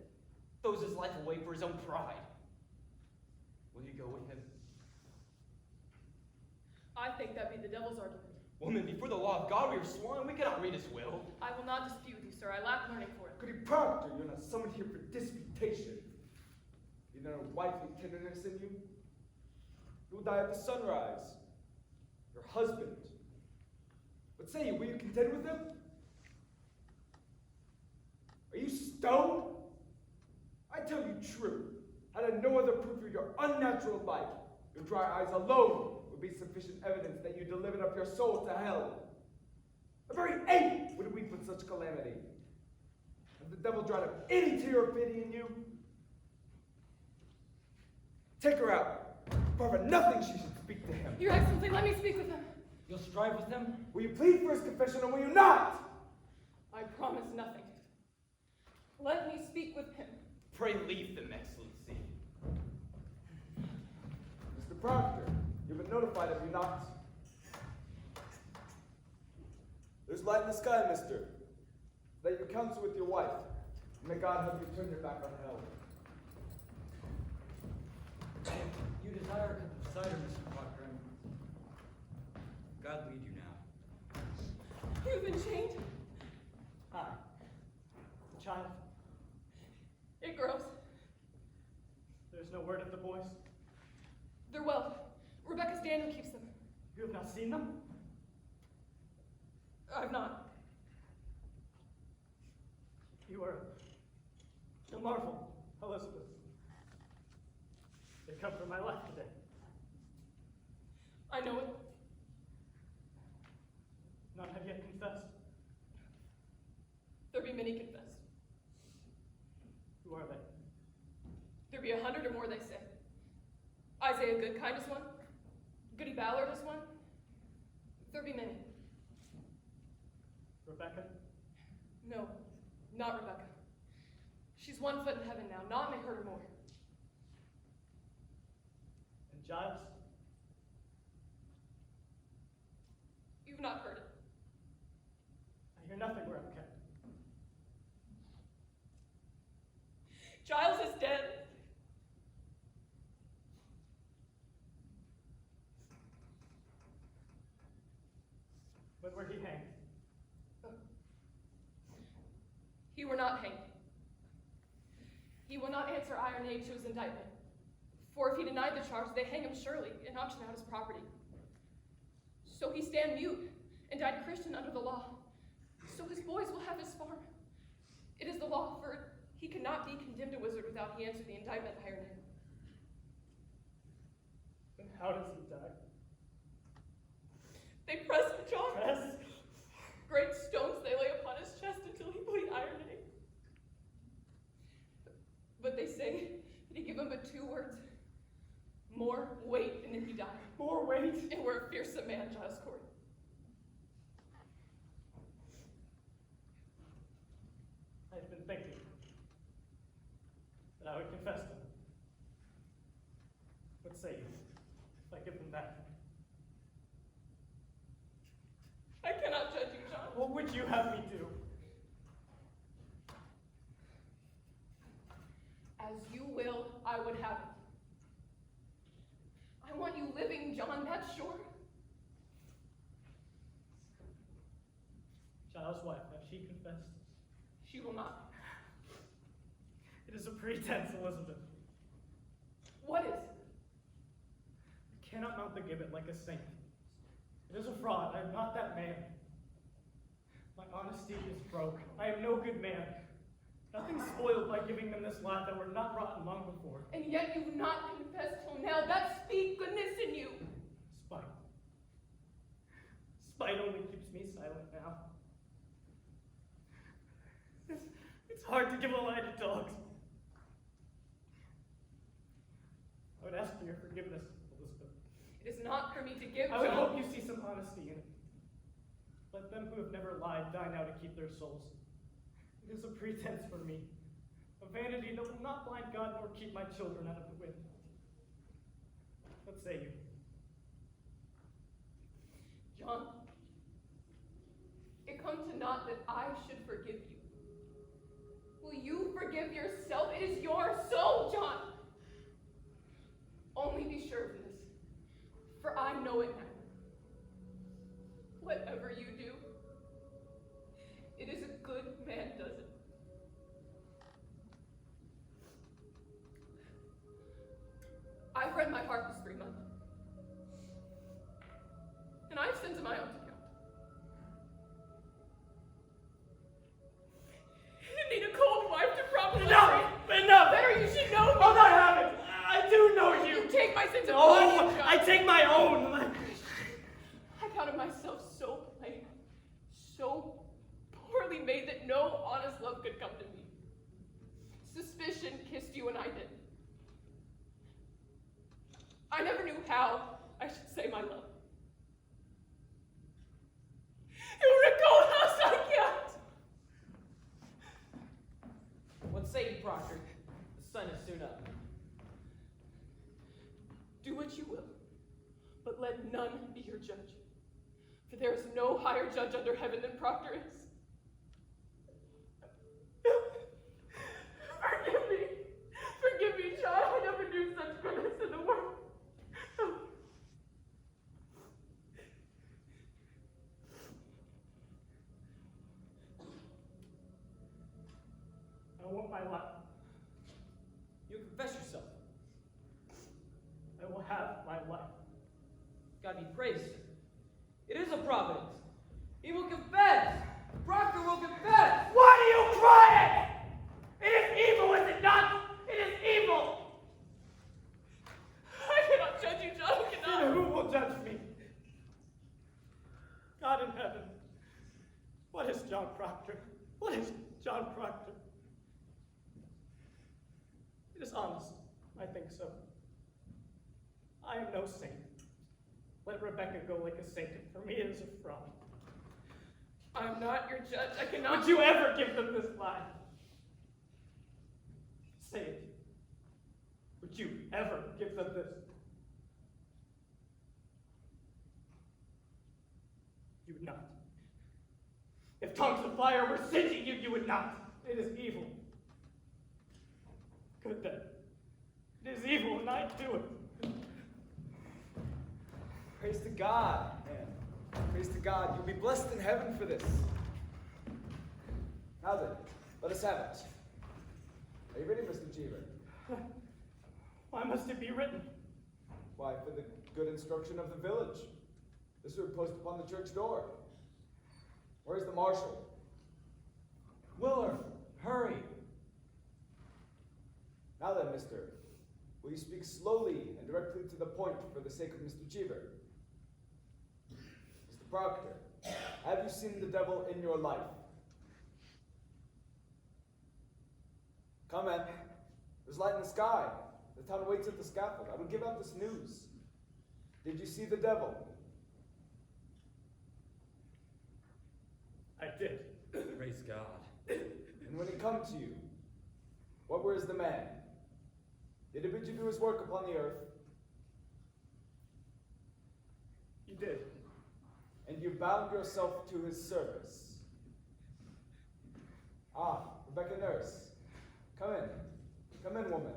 S9: throws his life away for his own pride. Will you go with him?
S11: I think that be the devil's argument.
S9: Woman, before the law of God we are sworn, we cannot read his will.
S11: I will not dispute with you, sir. I lack learning for it.
S5: Goody Proctor, you're not summoned here for disputation. You know wifely tenderness in you? You will die at the sunrise. Your husband. What say you? Will you contend with him? Are you stoned? I tell you true. Had I no other proof of your unnatural life, your dry eyes alone would be sufficient evidence that you delivered up your soul to hell. A very ape would weep with such calamity. Has the devil dried up any tear of pity in you? Take her out, for for nothing she should speak to him.
S11: Your Excellency, let me speak with him.
S4: You'll strive with him?
S5: Will you plead for his confession or will you not?
S11: I promise nothing. Let me speak with him.
S9: Pray leave them, Excellency.
S5: Mr. Proctor, you've been notified, have you not? There's light in the sky, mister. Let you counsel with your wife. May God help you turn your back on hell.
S4: You desire a cup of cider, Mr. Proctor, and God lead you now.
S11: You've been chained.
S6: Hi. The child.
S11: It grows.
S6: There's no word of the boys.
S11: They're well. Rebecca's Daniel keeps them.
S6: You have not seen them?
S11: I've not.
S6: You are a marvel, Elizabeth. They come from my life today.
S11: I know it.
S6: None have yet confessed.
S11: There be many confessed.
S6: Who are they?
S11: There be 100 or more, they say. Isaiah Goodkind is one. Goody Ballard is one. There be many.
S6: Rebecca?
S11: No, not Rebecca. She's 1 foot in heaven now. Naught may hurt her more.
S6: And Giles?
S11: not heard it.
S6: I hear nothing where I'm kept.
S11: Giles is dead.
S6: When were he hanged?
S11: He were not hanged. He will not answer iron age to his indictment. For if he denied the charge, they hang him surely and auction out his property. So he stand mute and died Christian under the law. So his boys will have his farm. It is the law, for he cannot be condemned a wizard without he answer the indictment iron age.
S6: Then how does he die?
S11: They press him, John.
S6: Press?
S11: Great stones they lay upon his chest until he bleed iron age. But they say that he give him but 2 words. More weight, and then he died.
S6: More weight?
S11: And we're a fearsome man, Giles Court.
S6: I've been thinking that I would confess them. What say you if I give them back?
S11: I cannot judge you, John.
S6: What would you have me do?
S11: As you will, I would have it. I want you living, John, that's sure.
S6: Giles' wife, has she confessed?
S11: She will not.
S6: It is a pretense, Elizabeth.
S11: What is?
S6: I cannot mount the gibbet like a saint. It is a fraud. I am not that man. My honesty is broke. I am no good man. Nothing spoiled by giving them this lie that were not rotten long before.
S11: And yet you've not confessed till now. That speak goodness in you.
S6: Spite. Spite only keeps me silent now. It's hard to give a lie to dogs. I would ask for your forgiveness, Elizabeth.
S11: It is not for me to give,
S6: I would
S11: John.
S6: hope you see some honesty in it. Let them who have never lied die now to keep their souls. It is a pretense for me, a vanity that will not blind God nor keep my children out of the wind. What say you?
S11: John, it comes to naught that I should forgive you. Will you forgive yourself? It is your soul, John. Only be sure of this, for I know it now. Whatever you do, it is a good man does it. I've read my heart this 3 months. And I've sinned to my own account. You need a cold wife to properly
S6: Enough! Enough!
S11: Better you should know me.
S6: I'll not have it! I do know you!
S11: You take my sins
S6: Oh,
S11: upon you, John.
S6: I take my own!
S11: I counted myself so plain, so poorly made that no honest love could come to me. Suspicion kissed you and I did. I never knew how I should say my love. You were a cold house I kept.
S8: What say you, Proctor? The sun is soon up.
S11: Do what you will, but let none be your judge. For there is no higher judge under heaven than Proctor is. Forgive me. Forgive me, child. I never knew such goodness in the world.
S6: I want my life.
S8: You confess yourself.
S6: I will have my life.
S8: God be praised, sir. It is a providence. He will confess. Proctor will confess.
S3: Why do you cry it? It is evil, is it not? It is evil.
S11: I cannot judge you, John. I cannot.
S6: And who will judge me? God in heaven. What is John Proctor? What is John Proctor? It is honest. I think so. I am no saint. Let Rebecca go like a saint. For me, it is a fraud.
S11: I am not your judge. I cannot.
S6: Would you ever give them this lie? Say it. Would you ever give them this? You would not. If tongues of fire were singeing you, you would not. It is evil. Good then. It is evil, and I do it.
S5: Praise to God, man. Praise to God. You'll be blessed in heaven for this. Now then, let us have it. Are you ready, Mr. Cheever?
S6: Why must it be written?
S5: Why, for the good instruction of the village. This would post upon the church door. Where's the marshal?
S4: Willard, hurry!
S5: Now then, mister, will you speak slowly and directly to the point for the sake of Mr. Cheever? Mr. Proctor, have you seen the devil in your life? Come in. There's light in the sky. The town waits at the scaffold. I will give out this news. Did you see the devil?
S6: I did.
S4: Praise God.
S5: And when he come to you, what were the man? Did he bid you do his work upon the earth?
S6: You did.
S5: And you bound yourself to his service. Ah, Rebecca Nurse. Come in. Come in, woman.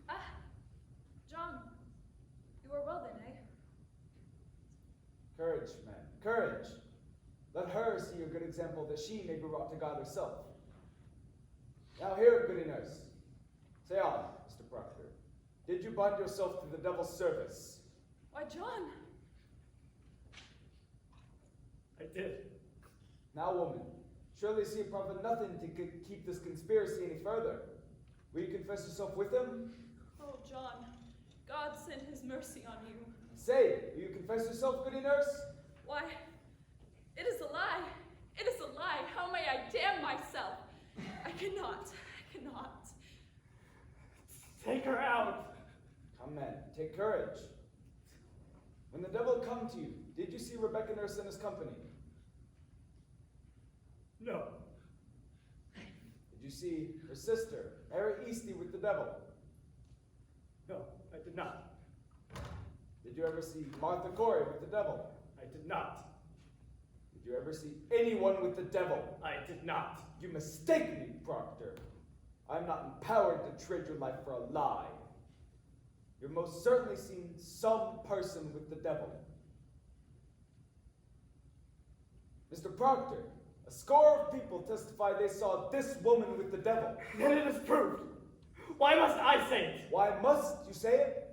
S2: Ah, John, you are well then, eh?
S5: Courage, man. Courage. Let her see a good example that she may be brought to God herself. Now hear, goody nurse. Say on, Mr. Proctor. Did you bind yourself to the devil's service?
S11: Why, John?
S6: I did.
S5: Now, woman, surely see it profit nothing to keep this conspiracy any further. Will you confess yourself with him?
S10: Oh, John, God send his mercy on you.
S5: Say, will you confess yourself, goody nurse?
S10: Why, it is a lie. It is a lie. How may I damn myself? I cannot. I cannot.
S6: Take her out.
S5: Come, men, take courage. When the devil come to you, did you see Rebecca Nurse in his company?
S6: No.
S5: Did you see her sister, Mary Easty, with the devil?
S6: No, I did not.
S5: Did you ever see Martha Corey with the devil?
S6: I did not.
S5: Did you ever see anyone with the devil?
S6: I did not.
S5: You mistake me, Proctor. I'm not empowered to trade your life for a lie. You've most certainly seen some person with the devil. Mr. Proctor, a score of people testify they saw this woman with the devil.
S6: Then it is proved. Why must I say it?
S5: Why must you say it?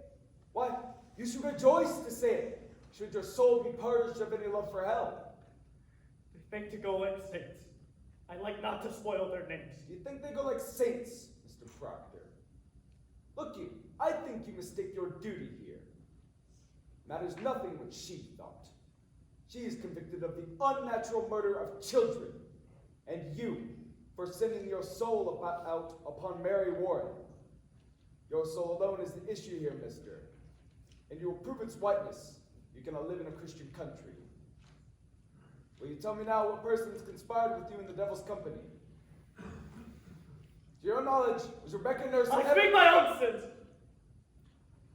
S5: Why, you should rejoice to say it, should your soul be purged of any love for hell.
S6: They think to go like saints. I like not to spoil their names.
S5: Do you think they go like saints, Mr. Proctor? Look you, I think you mistake your duty here. Matters nothing what she thought. She is convicted of the unnatural murder of children, and you for sending your soul out upon Mary Warren. Your soul alone is the issue here, mister, and you will prove its whiteness. You cannot live in a Christian country. Will you tell me now what persons conspired with you in the devil's company? To your knowledge, was Rebecca Nurse...
S6: I speak my own sins!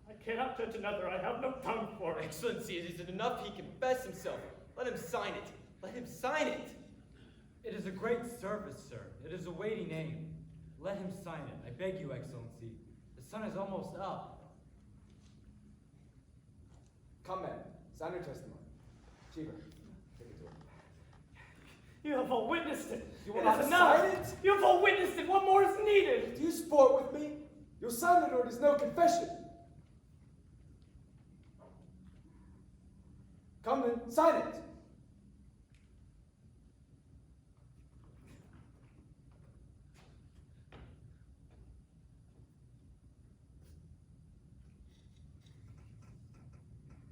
S6: I cannot judge another. I have no tongue for it.
S9: Excellency, it is enough he confess himself. Let him sign it. Let him sign it.
S4: It is a great service, sir. It is a weighty name. Let him sign it. I beg you, Excellency. The sun is almost up.
S5: Come, men. Sign your testimony. Cheever, take it to him.
S6: You have all witnessed it.
S5: You will
S6: It
S5: not
S6: is enough.
S5: sign it?
S6: You have all witnessed it. What more is needed?
S5: Do you sport with me? You'll sign it or it is no confession. Come then, sign it.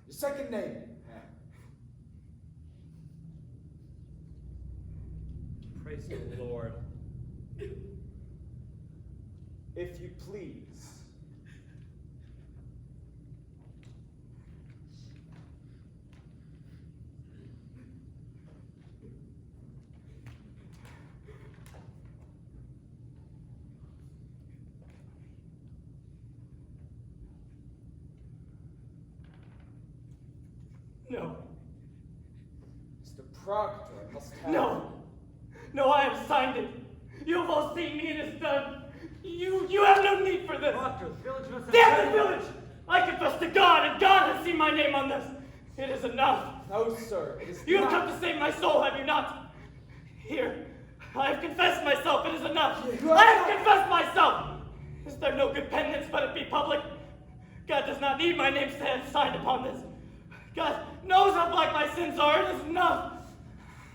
S5: Your second name.
S4: Praise the Lord.
S5: If you please.
S3: No.
S5: Mr. Proctor, I must have.
S3: No. No, I have signed it. You have all seen me, it is done. You have no need for this.
S4: Proctor, the village must have...
S3: Damn the village! I confess to God, and God has seen my name on this. It is enough.
S5: No, sir, it is
S3: You have
S5: not.
S3: come to save my soul, have you not? Here, I have confessed myself, it is enough.
S5: You
S3: I
S5: have
S3: have confessed myself! Is there no good penance but it be public? God does not need my name signed upon this. God knows how black my sins are, it is enough.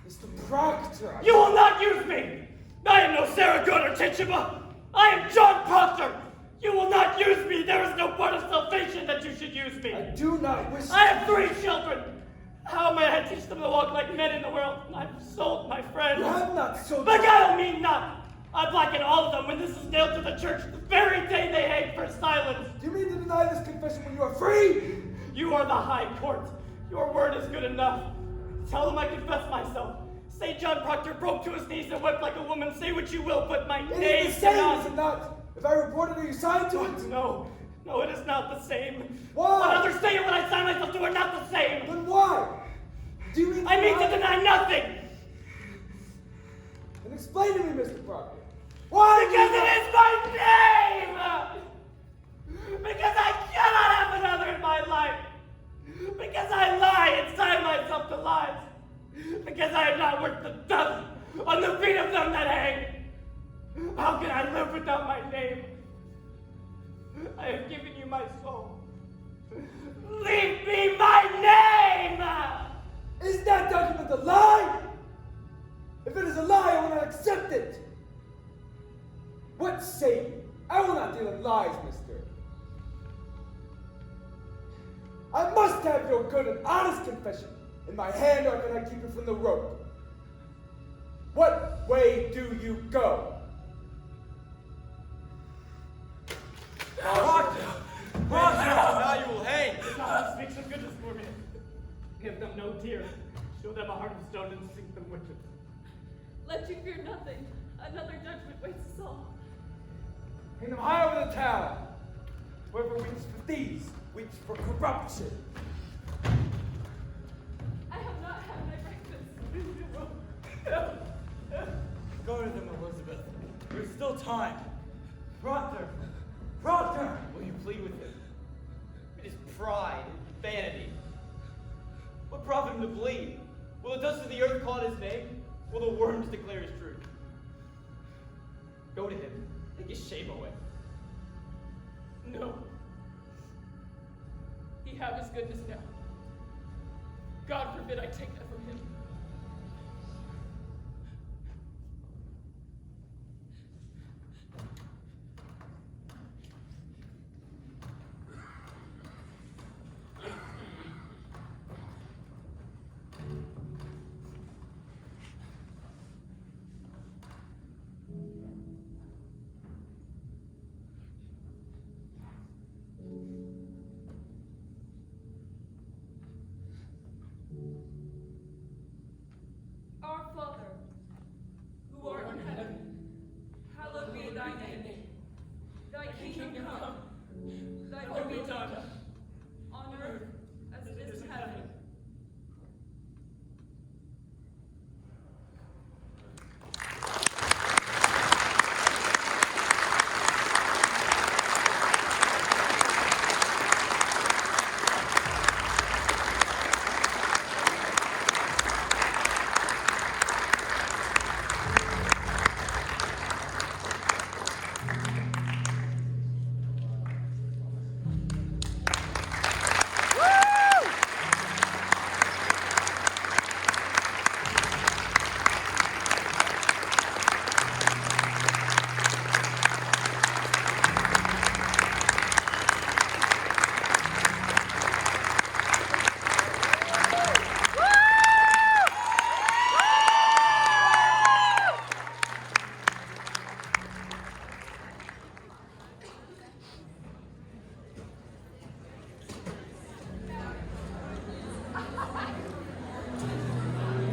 S5: Mr. Proctor,
S3: You will not use me! I am no Sarah Good or Tituba! I am John Proctor! You will not use me! There is no part of salvation that you should use me!
S5: I do not wish.
S3: I have 3 children! How may I teach them to walk like men in the world? I've sold my friends.
S5: You have not sold.
S3: But God mean not! I blacken all of them when this is nailed to the church the very day they hang for silence.
S5: Do you mean to deny this confession when you are free?
S3: You are the high court. Your word is good enough. Tell them I confess myself. Say John Proctor broke to his knees and wept like a woman. Say what you will, but my
S5: It
S3: name
S5: is the same,
S3: cannot.
S5: is it not? If I reported it, you signed to it?
S3: No, no, it is not the same.
S5: Why?
S3: What others say and what I sign myself to are not the same.
S5: Then why? Do you mean
S3: I mean to deny nothing.
S5: Then explain to me, Mr. Proctor. Why?
S3: Because it is my name! Because I cannot have another in my life! Because I lie and sign myself to lies! Because I am not worth the dust on the feet of them that hang! How can I live without my name? I have given you my soul. Leave me my name!
S5: Is that document a lie? If it is a lie, I will not accept it. What say you? I will not deal in lies, mister. I must have your good and honest confession in my hand, or can I keep it from the rope? What way do you go?
S9: Proctor! Now you will hang!
S3: God speaks of goodness for me. Give them no tears. Show them a heart of stone and sink them with it.
S11: Let you fear nothing. Another judgment waits us all.
S5: Hang them high over the town. Whoever weeps for thieves weeps for corruption.
S11: I have not had my breakfast.
S4: Go to them, Elizabeth. There's still time. Proctor! Proctor!
S9: Will you plead with him? It is pride and vanity. What profit him to plead? Will the dust of the earth call his name? Will the worms declare his truth? Go to him. Take his shame away.
S11: No. He have his goodness now. God forbid I take that from him.